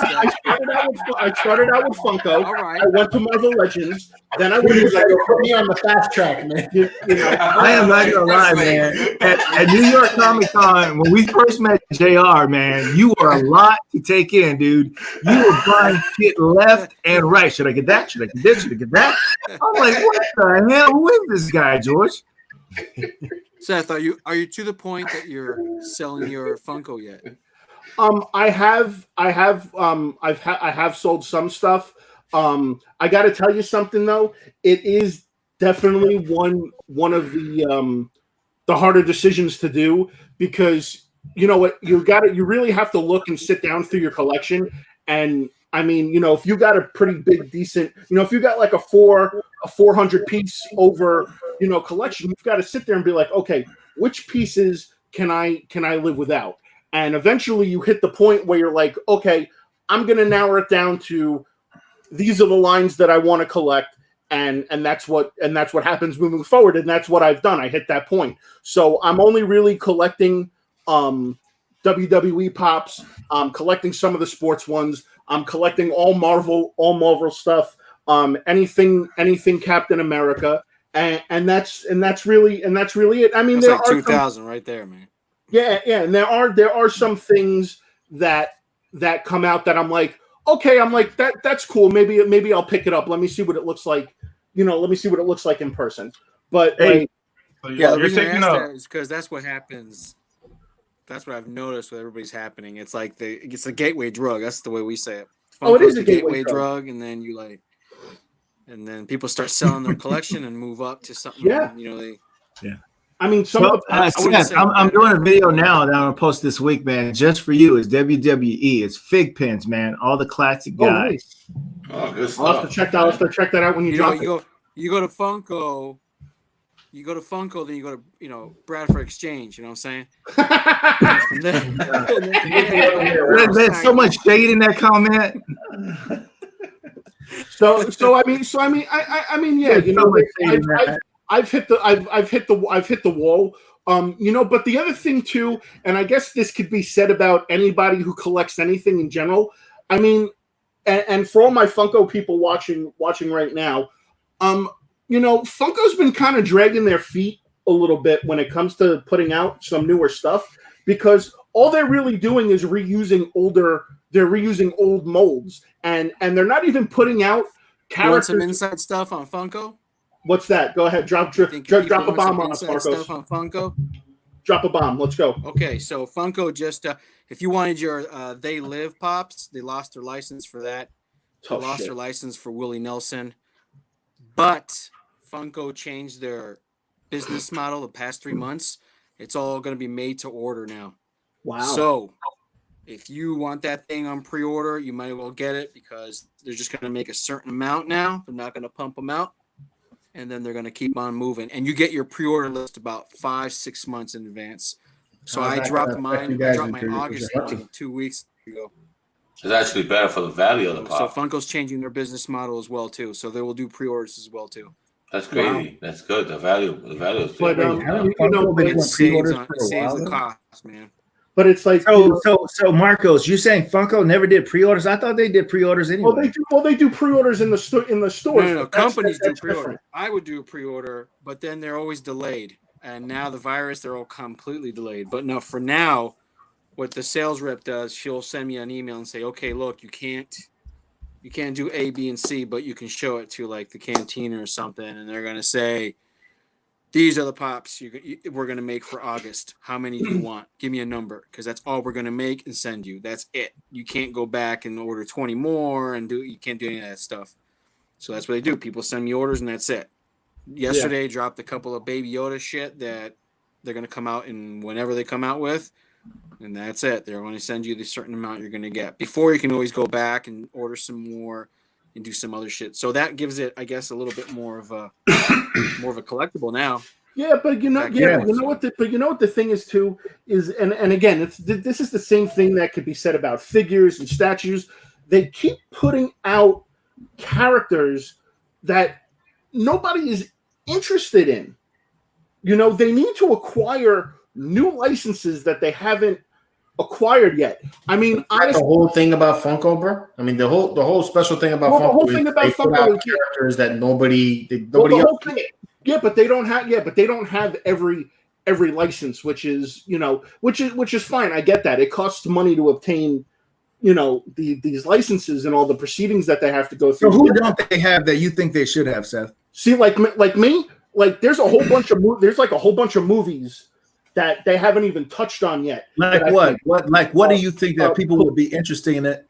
Speaker 3: I started out with Funko.
Speaker 5: All right.
Speaker 3: I went to Marvel Legends. Then I went
Speaker 2: to put me on the fast track, man.
Speaker 4: I am not gonna lie, man. At New York Comic Con, when we first met JR, man, you were a lot to take in, dude. You were buying shit left and right. Should I get that? Should I get this? Should I get that? I'm like, what the hell? Who is this guy, George?
Speaker 5: Seth, are you to the point that you're selling your Funko yet?
Speaker 3: I have sold some stuff. I got to tell you something though. It is definitely one of the harder decisions to do because you know what you really have to look and sit down through your collection. And I mean, you know, if you got a pretty big, decent, you know, if you got like a 400 piece over, you know, collection, you've got to sit there and be like, okay, which pieces can I live without? And eventually you hit the point where you're like, okay, I'm going to narrow it down to these are the lines that I want to collect. And that's what happens moving forward. And that's what I've done. I hit that point. So I'm only really collecting WWE pops. I'm collecting some of the sports ones. I'm collecting all Marvel stuff. Anything Captain America. And that's really it. I mean,
Speaker 5: That's
Speaker 3: there
Speaker 5: like
Speaker 3: are
Speaker 5: 2,000 right there, man.
Speaker 3: Yeah, and there are some things that come out that I'm like, okay, that's cool. Maybe I'll pick it up. Let me see what it looks like. You know, let me see what it looks like in person. But
Speaker 4: hey,
Speaker 5: yeah, the reason I asked that is because that's what happens. That's what I've noticed with everybody's happening. It's like it's a gateway drug. That's the way we say it.
Speaker 3: Funko's
Speaker 5: it is
Speaker 3: a
Speaker 5: the
Speaker 3: gateway
Speaker 5: drug, and then and then people start selling their collection and move up to something.
Speaker 3: Yeah.
Speaker 5: You know,
Speaker 3: I mean,
Speaker 4: Seth, I'm doing a video now that I'm gonna post this week, man. Just for you, it's WWE. It's Fig Pens, man. All the classic guys.
Speaker 3: Nice.
Speaker 1: Oh, good stuff.
Speaker 3: I'll have to check that out when you drop it.
Speaker 5: You go to Funko. You go to Funko, then you go to Bradford Exchange. You know what I'm saying?
Speaker 4: There's so much shade in that comment.
Speaker 3: So I mean, yeah, you know, I've hit the wall. You know, but the other thing too, and I guess this could be said about anybody who collects anything in general. I mean, and for all my Funko people watching right now, you know, Funko's been kind of dragging their feet a little bit when it comes to putting out some newer stuff because all they're really doing is reusing old molds and they're not even putting out characters.
Speaker 5: You want some inside stuff on Funko?
Speaker 3: What's that? Go ahead, drop a bomb on us, Marcos.
Speaker 5: Stuff on Funko.
Speaker 3: Drop a bomb. Let's go.
Speaker 5: Okay, so Funko just if you wanted your They Live pops, they lost their license for that.
Speaker 3: Tough
Speaker 5: lost
Speaker 3: shit.
Speaker 5: their license for Willie Nelson, but Funko changed their business model the past 3 months. It's all going to be made to order now.
Speaker 3: Wow.
Speaker 5: So if you want that thing on pre-order, you might as well get it because they're just going to make a certain amount now. They're not going to pump them out. And then they're going to keep on moving. And you get your pre-order list about 5-6 months in advance. So
Speaker 2: How's
Speaker 5: I
Speaker 2: that
Speaker 5: dropped
Speaker 2: gonna affect
Speaker 5: mine.
Speaker 2: you
Speaker 5: I
Speaker 2: guys
Speaker 5: dropped
Speaker 2: with
Speaker 5: my
Speaker 2: your
Speaker 5: August
Speaker 2: hunting?
Speaker 5: one 2 weeks ago.
Speaker 1: It's actually better for the value of the
Speaker 5: So
Speaker 1: pop.
Speaker 5: Funko's changing their business model as well too. So they will do pre-orders as well too.
Speaker 1: That's crazy. That's good. The value is
Speaker 3: But,
Speaker 1: there.
Speaker 2: haven't
Speaker 3: you know,
Speaker 2: Funko been
Speaker 5: It
Speaker 2: doing
Speaker 5: saves
Speaker 2: pre-orders
Speaker 5: on
Speaker 2: for
Speaker 5: it
Speaker 2: a
Speaker 5: saves
Speaker 2: while?
Speaker 5: the
Speaker 2: though?
Speaker 5: cost, man.
Speaker 3: but it's like, you know,
Speaker 4: So Marcos, you saying Funko never did pre-orders? I thought they did pre-orders anyway.
Speaker 3: they do pre-orders in the stores.
Speaker 5: No,
Speaker 3: but that's-
Speaker 5: companies do
Speaker 3: that's
Speaker 5: pre-order.
Speaker 3: different.
Speaker 5: I would do a pre-order, but then they're always delayed. And now the virus, they're all completely delayed. But no, for now, what the sales rep does, she'll send me an email and say, "Okay, look, you can't do A, B, and C, but you can show it to like the cantina or something." And they're gonna say, "These are the pops we're gonna make for August. How many do you want? Give me a number, because that's all we're gonna make and send you. That's it. You can't go back and order 20 more and you can't do any of that stuff." So that's what they do. People send me orders and that's it. Yesterday, dropped a couple of Baby Yoda shit that they're going to come out in whenever they come out with. And that's it. They're going to send you the certain amount you're going to get. Before, you can always go back and order some more and do some other shit. So that gives it, I guess, a little bit more of a collectible now.
Speaker 3: Yeah, but you know what the thing is too is, and again, this is the same thing that could be said about figures and statues. They keep putting out characters that nobody is interested in. You know, they need to acquire new licenses that they haven't acquired yet. I mean,
Speaker 2: That's the whole thing about Funko, bro. I mean, the whole special thing about Funko.
Speaker 3: The whole thing about Funko is
Speaker 2: characters that nobody
Speaker 3: else. Yeah, but they don't have every license, which is fine. I get that. It costs money to obtain, you know, these licenses and all the proceedings that they have to go through.
Speaker 4: So who don't they have that you think they should have, Seth?
Speaker 3: See, like me, like there's a whole bunch of movies that they haven't even touched on yet.
Speaker 4: Like what? What do you think that people would be interested in that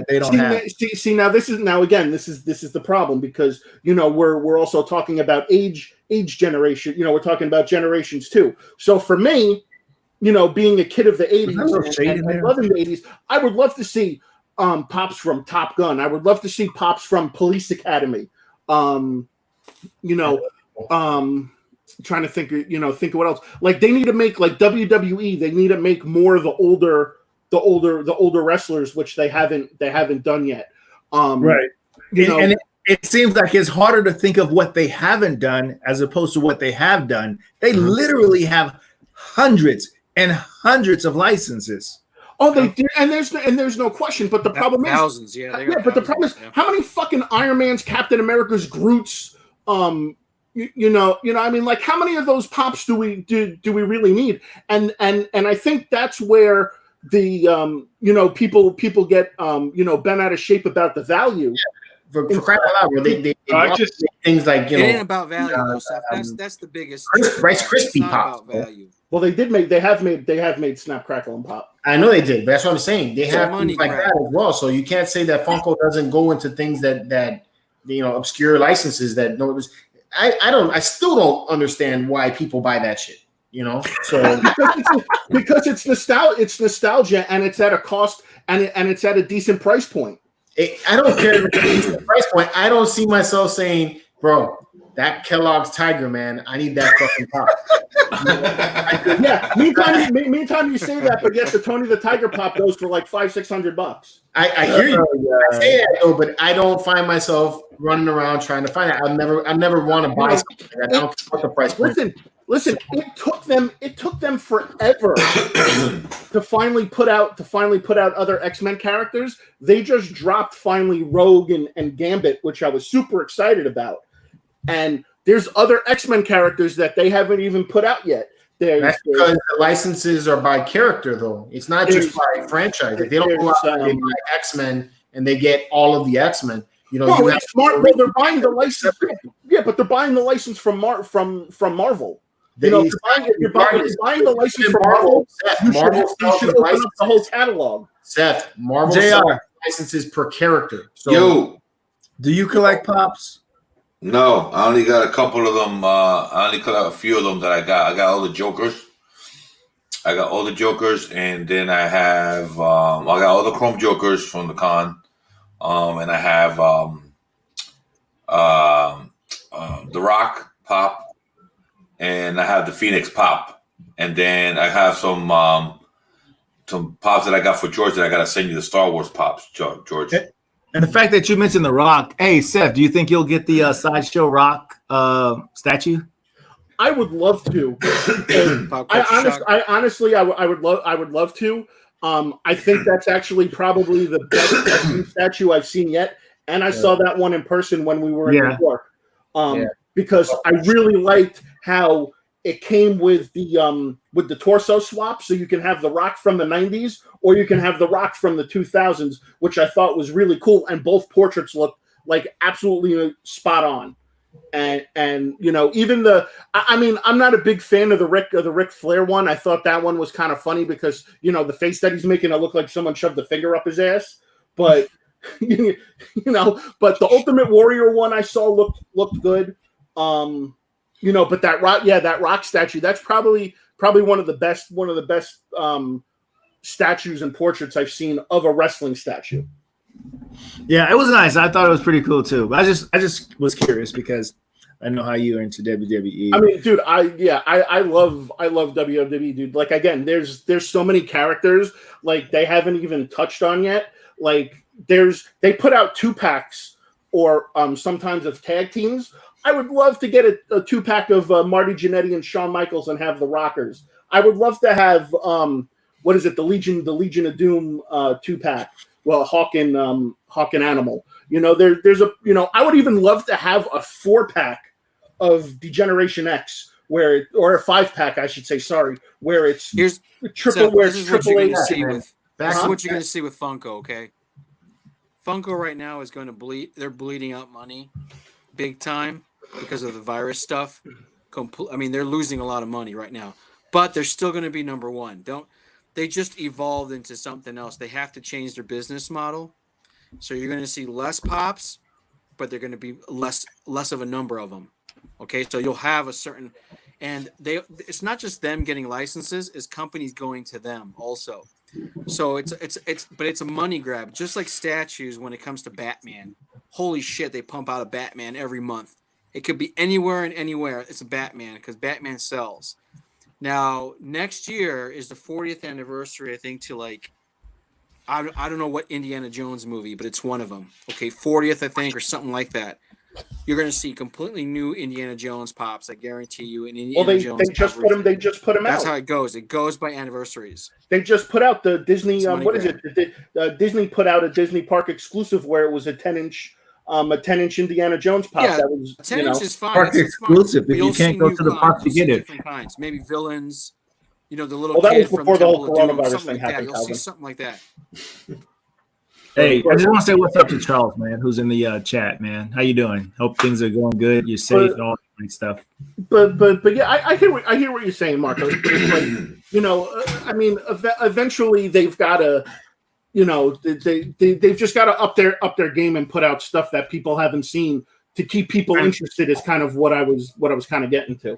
Speaker 4: they don't have?
Speaker 3: This is the problem, because you know we're also talking about age generation. You know, we're talking about generations too. So for me, you know, being a kid of the 80s and loving the 80s, I would love to see pops from Top Gun. I would love to see pops from Police Academy. Trying to think of what else. Like they need to make, like WWE, they need to make more of the older wrestlers, which they haven't done yet.
Speaker 4: Right. And it seems like it's harder to think of what they haven't done as opposed to what they have done. They literally have hundreds and hundreds of licenses.
Speaker 3: Oh, they do, and there's no question. But the problem is
Speaker 5: thousands.
Speaker 3: But the problem is, how many fucking Iron Mans, Captain America's, Groot's, you know, I mean, like, how many of those pops do we really need? And I think that's where the people get bent out of shape about the value.
Speaker 2: For crying out loud, they just things like,
Speaker 5: it ain't about value, though, Seth. That's the biggest.
Speaker 2: Rice Krispie Pops.
Speaker 5: Value.
Speaker 3: Well, they have made Snap, Crackle, and Pop.
Speaker 2: I know they did, but that's what I'm saying. They have
Speaker 5: money
Speaker 2: things like that as well. So you can't say that Funko doesn't go into things that obscure licenses that no. I still don't understand why people buy that shit. You know, so
Speaker 3: because it's nostalgia, and it's at a cost, and it's at a decent price point.
Speaker 2: I don't care if it's a price point. I don't see myself saying, bro, that Kellogg's Tiger, man, I need that fucking pop.
Speaker 3: Yeah, meantime you say that, but yet the Tony the Tiger pop goes for like $500-600.
Speaker 2: I hear you. I say that though, but I don't find myself running around trying to find it. I never want to buy something like that. I don't care what the price point.
Speaker 3: Listen, it took them forever to finally put out other X-Men characters. They just dropped finally Rogue and Gambit, which I was super excited about. And there's other X-Men characters that they haven't even put out yet.
Speaker 2: That's because the licenses are by character, though. It's not just by franchise. They don't go out and they buy X-Men and they get all of the X-Men. You know,
Speaker 3: it's smart. Well, they're buying the license. Yeah, but they're buying the license from Marvel. If you're buying the license from Marvel, you should open up the whole catalog.
Speaker 2: Seth, Marvel licenses per character. So,
Speaker 1: Yo,
Speaker 4: Do you collect pops?
Speaker 1: no, I only got a couple of them. I only collect a few of them that I got. I got all the Jokers. I got all the Jokers, and then I have I got all the Chrome Jokers from the con, and I have the Rock Pop, and I have the Phoenix Pop, and then I have some pops that I got for George that I gotta send you the Star Wars pops, George.
Speaker 4: And the fact that you mentioned the Rock, hey Seth, do you think you'll get the Sideshow Rock statue?
Speaker 3: I would love to. I honestly, I would love to. I think that's actually probably the best statue I've seen yet, and I saw that one in person when we were in New York. Because I really liked how it came with the torso swap, so you can have the Rock from the 90s or you can have the Rock from the 2000s, which I thought was really cool, and both portraits look like absolutely spot on. And you know, even I mean, I'm not a big fan of the Ric Flair one. I thought that one was kind of funny because, you know, the face that he's making it look like someone shoved a finger up his ass. But you know, but the Ultimate Warrior one I saw looked good. You know, but that Rock statue, that's probably one of the best statues and portraits I've seen of a wrestling statue.
Speaker 4: Yeah, it was nice. I thought it was pretty cool too. But I just was curious because I know how you are into WWE.
Speaker 3: I mean, dude, I love WWE, dude. Like, again, there's so many characters like they haven't even touched on yet. Like, they put out 2-packs or sometimes of tag teams. I would love to get a 2-pack of Marty Jannetty and Shawn Michaels and have the Rockers. I would love to have what is it, the Legion of Doom 2-pack. Well, Hawk and Animal. You know, there's a, you know, I would even love to have a 4-pack of Degeneration X, or a 5-pack, I should say. Sorry, where it's triple. Where it's triple A.
Speaker 5: This is what you're going to see with Funko. Okay, Funko right now is going to bleed. They're bleeding out money, big time, because of the virus stuff. I mean, they're losing a lot of money right now, but they're still going to be number one. They just evolved into something else. They have to change their business model. So you're going to see less pops, but they're going to be less of a number of them. Okay, so you'll have a certain, and it's not just them getting licenses, it's companies going to them also. So it's a money grab, just like statues when it comes to Batman. Holy shit, they pump out a Batman every month. It could be anywhere and anywhere. It's a Batman because Batman sells. Now, next year is the 40th anniversary, I think, to like, I don't know what Indiana Jones movie, but it's one of them. Okay, 40th, I think, or something like that. You're going to see completely new Indiana Jones pops, I guarantee you. And Indiana Jones
Speaker 3: they just put them. They just put them out.
Speaker 5: That's how it goes. It goes by anniversaries.
Speaker 3: They just put out the Disney. What is it? Disney put out a Disney Park exclusive where it was a 10-inch. A 10-inch Indiana Jones pop.
Speaker 5: Yeah,
Speaker 3: that was
Speaker 5: 10-inch is fine.
Speaker 4: Park exclusive. If you can't go to the park to get it,
Speaker 5: different kinds. Maybe villains. You know, the little.
Speaker 3: Well, that
Speaker 5: kid
Speaker 3: was before the whole
Speaker 5: from Temple of
Speaker 3: coronavirus
Speaker 5: Doom,
Speaker 3: thing
Speaker 5: like that.
Speaker 3: happened.
Speaker 5: You'll see something like that.
Speaker 4: hey, I just want to say what's up to Charles, man, who's in the chat, man. How you doing? Hope things are going good. You're safe and all that great stuff.
Speaker 3: But yeah, I hear what you're saying, Marco. Like, you know, I mean, eventually they've got to. You know, they've just got to up their game and put out stuff that people haven't seen to keep people interested. Is kind of what I was kind of getting to.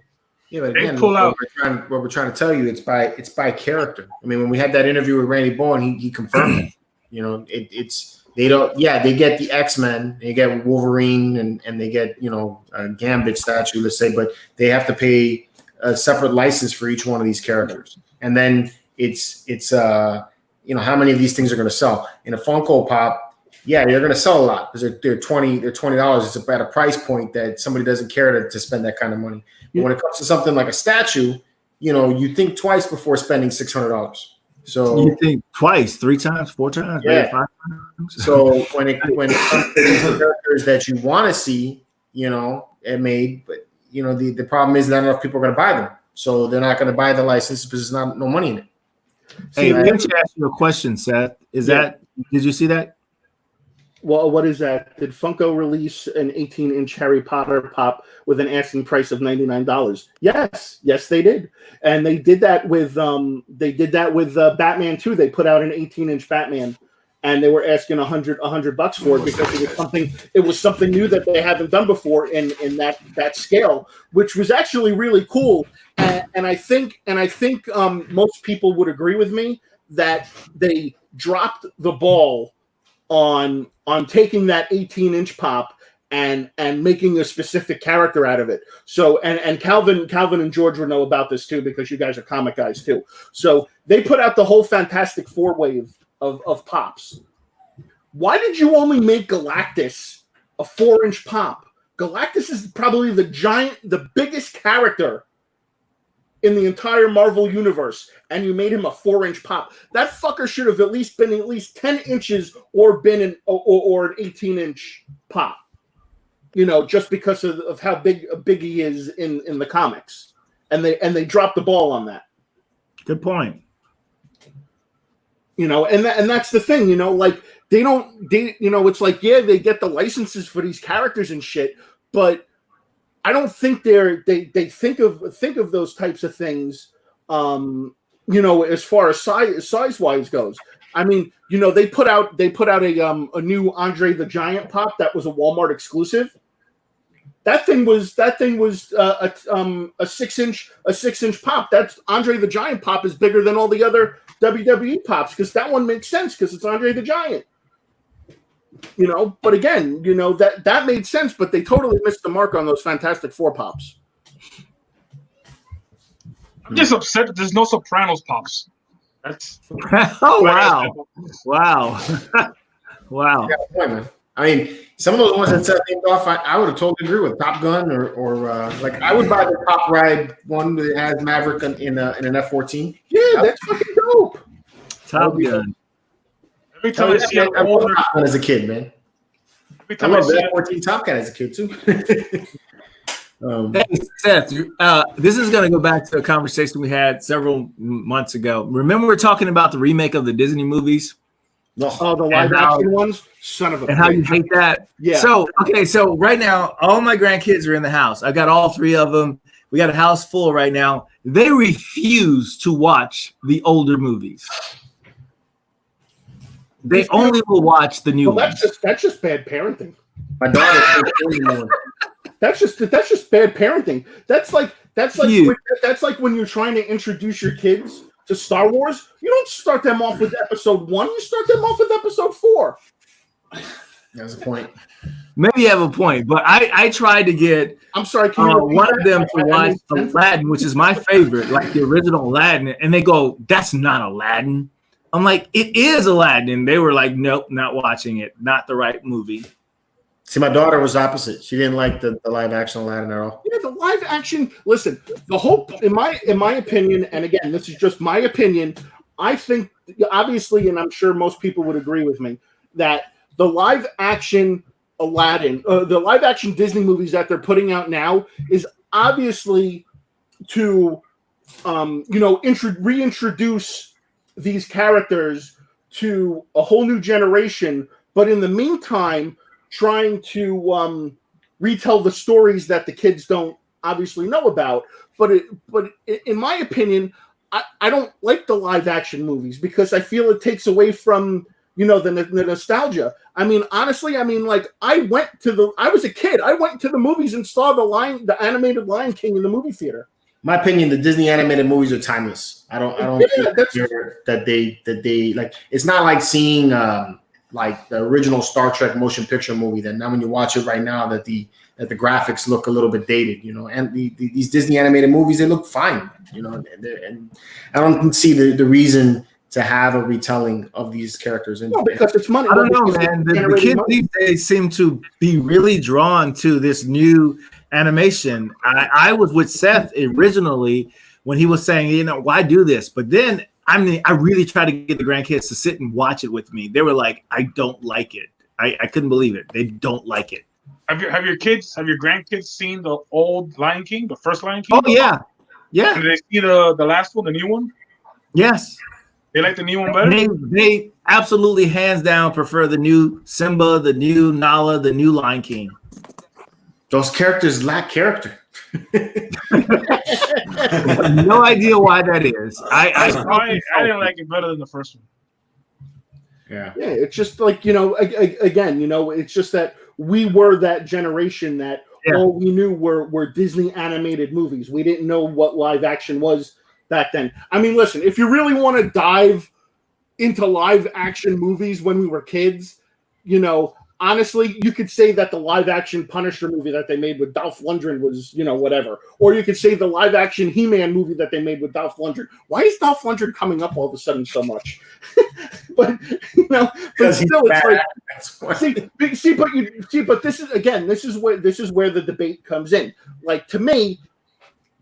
Speaker 2: Yeah, but again, what we're trying to tell you, it's by character. I mean, when we had that interview with Randy Bowen, he confirmed it. You know, they get the X-Men, they get Wolverine, and they get, you know, a Gambit statue, let's say, but they have to pay a separate license for each one of these characters, and then it's you know, how many of these things are going to sell in a Funko Pop? Yeah, they're going to sell a lot because they're $20. It's at a price point that somebody doesn't care to spend that kind of money. But when it comes to something like a statue, you know, you think twice before spending $600. So
Speaker 4: you think twice, 3 times, 4 times,
Speaker 2: yeah.
Speaker 4: maybe 5 times.
Speaker 2: So when it comes to these characters that you want to see, you know, made, but you know, the problem is not enough people are going to buy them, so they're not going to buy the license because there's no money in it.
Speaker 4: Hey, let me ask you a question, Seth. Did you see that?
Speaker 3: Well, what is that? Did Funko release an 18-inch Harry Potter pop with an asking price of $99? Yes, they did, and they did that with Batman too. They put out an 18-inch Batman, and they were asking $100 for it because it was something new that they haven't done before in that scale, which was actually really cool. And I think most people would agree with me that they dropped the ball on taking that 18-inch pop and making a specific character out of it. So and Calvin and George would know about this too, because you guys are comic guys too. So they put out the whole Fantastic Four wave of pops. Why did you only make Galactus a 4-inch pop? Galactus is probably the biggest character in the entire Marvel universe, and you made him a 4-inch pop. That fucker should have at least been 10 inches or been an 18-inch pop. You know, just because of how big he is in the comics, and they dropped the ball on that.
Speaker 4: Good point.
Speaker 3: You know, and that's the thing. You know, like they it's like, yeah, they get the licenses for these characters and shit, but I don't think they think of those types of things. You know, as far as size wise goes. I mean, you know, they put out a new Andre the Giant pop that was a Walmart exclusive. That thing was a 6-inch pop. That's Andre the Giant pop is bigger than all the other WWE pops, because that one makes sense because it's Andre the Giant. You know, but again, you know, that made sense, but they totally missed the mark on those Fantastic Four pops.
Speaker 7: I'm just upset that there's no Sopranos pops. That's
Speaker 4: oh wow.
Speaker 2: You got a point, man. I mean, some of those ones that set things off, I would have totally agree with Top Gun or like I would buy the Top Ride one that has Maverick in an F-14.
Speaker 3: Yeah, that's fucking dope.
Speaker 4: Top Gun.
Speaker 7: every time I see an
Speaker 2: I
Speaker 7: older,
Speaker 2: Top Gun as a kid, man.
Speaker 7: every
Speaker 2: I
Speaker 7: time I
Speaker 2: love
Speaker 7: see
Speaker 2: that 14 Top Gun as a kid too.
Speaker 8: Hey, Seth, this is going to go back to a conversation we had several months ago. Remember, we were talking about the remake of the Disney movies?
Speaker 3: Oh, the live action ones? Son of a
Speaker 8: And how you hate that?
Speaker 3: Yeah.
Speaker 8: So right now, all my grandkids are in the house. I got all 3 of them. We got a house full right now. They refuse to watch the older movies. They only will watch the new ones.
Speaker 3: That's just bad parenting.
Speaker 2: My daughter.
Speaker 3: That's just bad parenting. That's like when you're trying to introduce your kids to Star Wars. You don't start them off with episode 1. You start them off with episode 4.
Speaker 2: That's a point.
Speaker 4: Maybe you have a point, but I tried to get
Speaker 3: I'm sorry, can you repeat
Speaker 4: one of
Speaker 3: that?
Speaker 4: them to watch Aladdin, which is my favorite, like the original Aladdin, and they go, "That's not Aladdin." I'm like, "It is Aladdin." And they were like, "Nope, not watching it. Not the right movie."
Speaker 2: See, my daughter was opposite. She didn't like the live action Aladdin at all.
Speaker 3: Yeah, the live action. Listen, the whole in my opinion, and again, this is just my opinion. I think, obviously, and I'm sure most people would agree with me, that the live action Aladdin, the live action Disney movies that they're putting out now, is obviously to, reintroduce these characters to a whole new generation. But in the meantime, trying to retell the stories that the kids don't obviously know about. But in my opinion, I don't like the live action movies because I feel it takes away from the nostalgia. I mean, honestly, like I was a kid. I went to the movies and saw the animated Lion King in the movie theater.
Speaker 2: My opinion, the Disney animated movies are timeless. I don't think that they like. It's not like seeing like the original Star Trek motion picture movie. That now when you watch it right now, that the graphics look a little bit dated. And these Disney animated movies, they look fine. And I don't see the reason to have a retelling of these characters.
Speaker 3: No, because it's money.
Speaker 4: I don't know, man. The kids these days seem to be really drawn to this new animation. I was with Seth originally when he was saying, why do this? But then I really tried to get the grandkids to sit and watch it with me. They were like, I don't like it. I couldn't believe it. They don't like it.
Speaker 7: Have your grandkids seen the old Lion King, the first Lion King?
Speaker 4: Oh yeah.
Speaker 7: Did they see the last one, the new one?
Speaker 4: Yes.
Speaker 7: They like the new one better?
Speaker 4: They absolutely hands down prefer the new Simba, the new Nala, the new Lion King.
Speaker 2: Those characters lack character.
Speaker 4: No idea why that is.
Speaker 7: I didn't like it better than the first one.
Speaker 2: Yeah.
Speaker 3: Yeah, it's just like, again, it's just that we were that generation that all we knew were Disney animated movies. We didn't know what live action was back then. I mean, listen, if you really want to dive into live action movies when we were kids, honestly, you could say that the live action Punisher movie that they made with Dolph Lundgren was, whatever. Or you could say the live action He-Man movie that they made with Dolph Lundgren. Why is Dolph Lundgren coming up all of a sudden so much? but still, it's like, but this is where the debate comes in. Like, to me,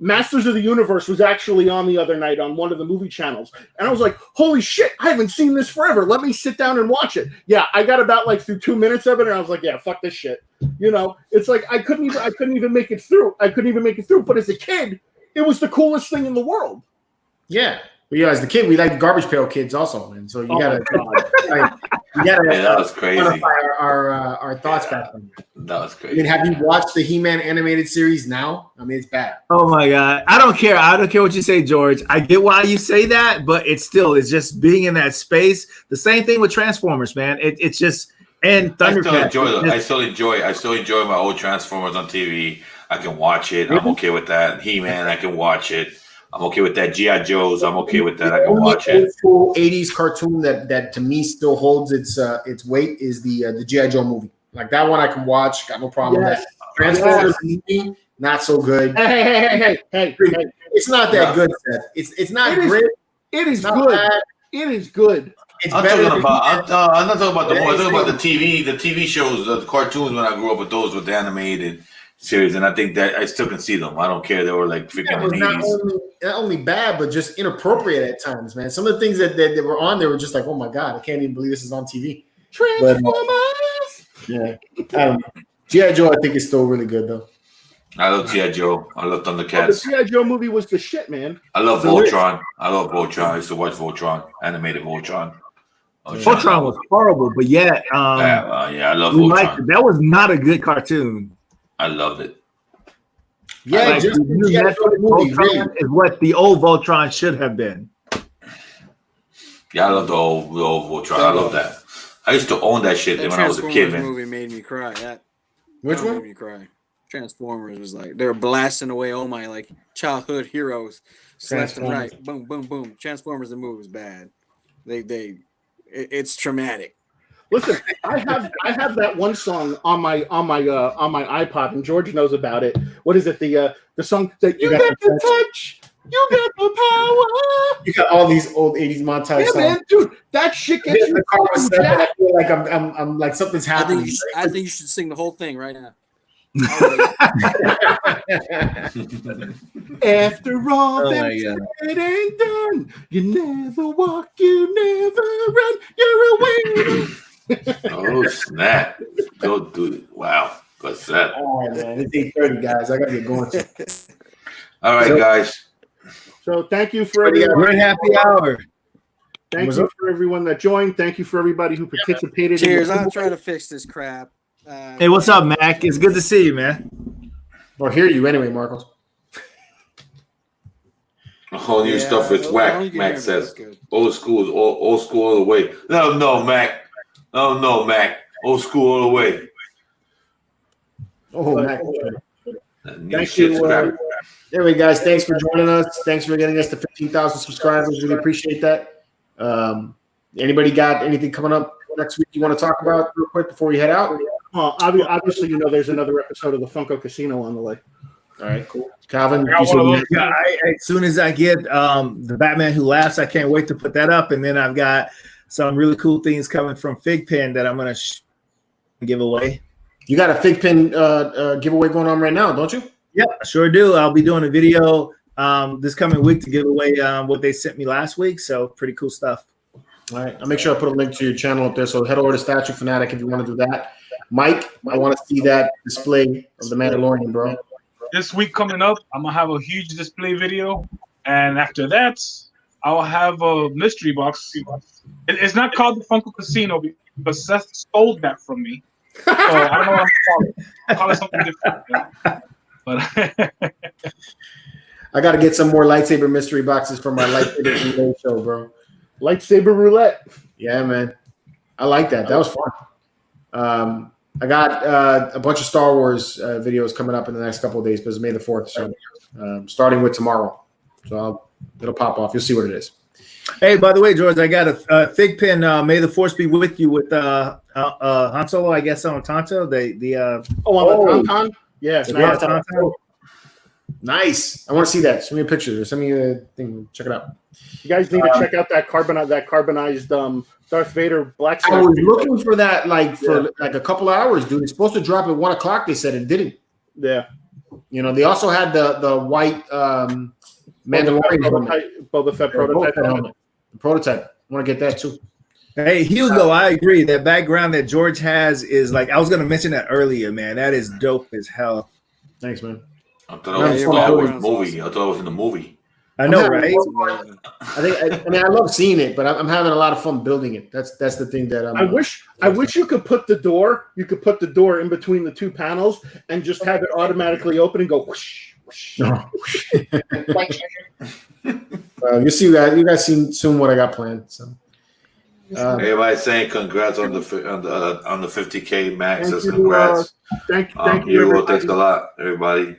Speaker 3: Masters of the Universe was actually on the other night on one of the movie channels. And I was like, holy shit, I haven't seen this forever. Let me sit down and watch it. Yeah, I got about through 2 minutes of it, and I was like, yeah, fuck this shit. It's like I couldn't even make it through. But as a kid, it was the coolest thing in the world.
Speaker 2: Yeah. But as the kid, we like Garbage Pail Kids also, man. So you gotta
Speaker 1: that was crazy.
Speaker 2: Our thoughts back then.
Speaker 1: That was crazy.
Speaker 2: I mean, have you watched the He-Man animated series now? I mean, it's bad.
Speaker 8: Oh my God. I don't care what you say, George. I get why you say that, but it's just being in that space. The same thing with Transformers, man. It's just, and Thundercats.
Speaker 1: I still enjoy my old Transformers on TV. I can watch it. I'm okay with that. He-Man, I can watch it. I'm okay with that. G.I. Joe's, I'm okay with that. I can watch it.
Speaker 2: The old 80s cartoon that to me still holds its weight is the G.I. Joe movie. Like that one I can watch. Got no problem with that. Transformers movie, not so good.
Speaker 3: Hey.
Speaker 2: It's not that good, Seth. It's not great.
Speaker 3: It is good.
Speaker 2: Bad.
Speaker 3: It is good.
Speaker 2: It's
Speaker 1: I'm
Speaker 2: better
Speaker 1: not talking about the
Speaker 2: Yeah,
Speaker 1: movie. I'm talking about the TV shows, the cartoons when I grew up with those with the animated series, and I think that I still can see them. I don't care. They were like freaking in the 80s.
Speaker 2: Not only bad, but just inappropriate at times, man. Some of the things that were on there were just like, oh my God, I can't even believe this is on TV.
Speaker 3: Transformers!
Speaker 2: Yeah. I don't know. G.I. Joe, I think, is still really good, though.
Speaker 1: I love G.I. Joe. I love Thundercats.
Speaker 3: The G.I. Joe movie was the shit, man.
Speaker 1: I love Voltron. I used to watch Voltron, animated Voltron.
Speaker 8: Voltron was horrible, but yeah,
Speaker 1: I love Voltron.
Speaker 8: That was not a good cartoon.
Speaker 1: I loved it.
Speaker 2: Yeah,
Speaker 8: Like,
Speaker 2: just
Speaker 8: the new Netflix Voltron is what the old Voltron should have been.
Speaker 1: Yeah, I love the old Voltron. I love that. I used to own that shit when I was a kid, man.
Speaker 5: Movie made me cry.
Speaker 2: Which one?
Speaker 5: Made me cry. Transformers was like they were blasting away all my childhood heroes left and right. Boom, boom, boom. Transformers the movie was bad. It's traumatic.
Speaker 3: Listen, I have that one song on my iPod, and George knows about it. What is it? The song that you got the touch, you got the power.
Speaker 2: You got all these old 80s montage songs.
Speaker 3: Man, dude, that shit gets you.
Speaker 2: I feel like I'm like something's happening.
Speaker 5: I think you should sing the whole thing right now.
Speaker 3: After all that's said and done, you never walk, you never run, you're a winner.
Speaker 1: Oh snap! Go do it! Wow, what's that?
Speaker 2: All right, man. It's 8:30, guys. I gotta get going.
Speaker 1: All right, guys.
Speaker 3: So thank you for everyone.
Speaker 8: We're in happy hour.
Speaker 3: Thank you for everyone that joined. Thank you for everybody who participated.
Speaker 5: Cheers! I'm trying to fix this crap.
Speaker 8: Hey, what's up, Mac? It's good to see you, man.
Speaker 2: Or hear you anyway, Marcos.
Speaker 1: All new stuff is whack. Mac says old school is old school all the way. No, Mac. No, Mac. Old school all the way.
Speaker 2: Oh, Mac.
Speaker 1: Thank you.
Speaker 2: Anyway, guys, thanks for joining us. Thanks for getting us to 15,000 subscribers. Really appreciate that. Anybody got anything coming up next week you want to talk about real quick before we head out?
Speaker 3: Well, obviously, there's another episode of the Funko Casino on the way.
Speaker 2: All right, cool. Calvin,
Speaker 8: as soon as I get the Batman Who Laughs, I can't wait to put that up. And then I've got some really cool things coming from Fig Pen that I'm going to give away.
Speaker 2: You got a Fig Pen giveaway going on right now, don't you?
Speaker 8: Yep, I sure do. I'll be doing a video this coming week to give away what they sent me last week. So pretty cool stuff.
Speaker 2: All right. I'll make sure I put a link to your channel up there. So head over to Statue Fanatic if you want to do that. Mike, I want to see that display of the Mandalorian, bro.
Speaker 7: This week coming up, I'm going to have a huge display video. And after that, I'll have a mystery box. It's not called the Funko Casino because Seth stole that from me. So I don't know what I'm calling it. I'll call it something different. But
Speaker 2: I got to get some more lightsaber mystery boxes for my lightsaber relay show, bro.
Speaker 3: Lightsaber roulette.
Speaker 2: Yeah, man. I like that. That was fun. I got a bunch of Star Wars videos coming up in the next couple of days because it's May the 4th. So starting with tomorrow. So it'll pop off. You'll see what it is.
Speaker 8: Hey, by the way, George, I got a Fig Pen. May the Force be with you with Han Solo, I guess, on Tonto.
Speaker 3: On the Tauntaun? Yeah.
Speaker 2: Tauntaun. Nice. I want to see that. Send me a picture. Send me a thing. Check it out.
Speaker 3: You guys need to check out that carbonized Darth Vader black.
Speaker 2: I was looking for that for a couple of hours, dude. It's supposed to drop at 1 o'clock. They said it didn't.
Speaker 3: Yeah.
Speaker 2: They also had the white Mandalorian
Speaker 3: Boba Fett prototype helmet.
Speaker 2: The prototype. I want to get that too.
Speaker 8: Hey, Hugo, I agree. That background that George has is I was going to mention that earlier, man. That is dope as hell.
Speaker 2: Thanks, man.
Speaker 1: I thought it was a movie. I thought it was in the movie.
Speaker 8: I know, right?
Speaker 2: I love seeing it, but I'm having a lot of fun building it. That's the thing that
Speaker 3: I wish you could put the door. You could put the door in between the two panels and just have it automatically open and go whoosh, whoosh.
Speaker 2: You'll see that. You guys see soon what I got planned. So
Speaker 1: everybody's saying congrats on the 50K max. Congrats.
Speaker 3: Thank you.
Speaker 1: Thanks a lot, everybody.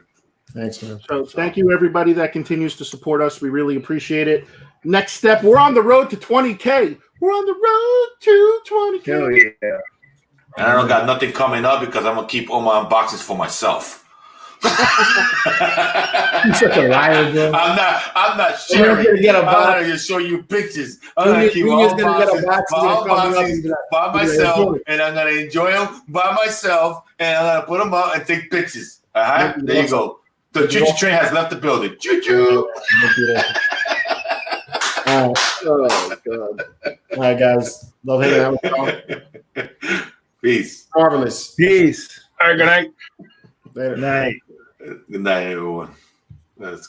Speaker 2: Thanks, man.
Speaker 3: So thank you, everybody that continues to support us. We really appreciate it. Next step, we're on the road to 20K. We're on the road to 20K.
Speaker 8: Hell yeah.
Speaker 1: And I don't got nothing coming up because I'm gonna keep all my unboxings for myself.
Speaker 2: You're such a liar, bro.
Speaker 1: I'm not sharing. I'm not gonna show you pictures. I'm gonna keep all unboxings by myself, and I'm gonna enjoy them by myself, and I'm gonna put them up and take pictures. All right, there you go. The choo-choo train has left the building. Choo-choo.
Speaker 2: Oh, God. All right, guys. Love hanging out with y'all.
Speaker 1: Peace.
Speaker 2: Marvelous.
Speaker 8: Peace.
Speaker 7: All right, good night.
Speaker 2: Later.
Speaker 8: Night.
Speaker 1: Good night, everyone. That's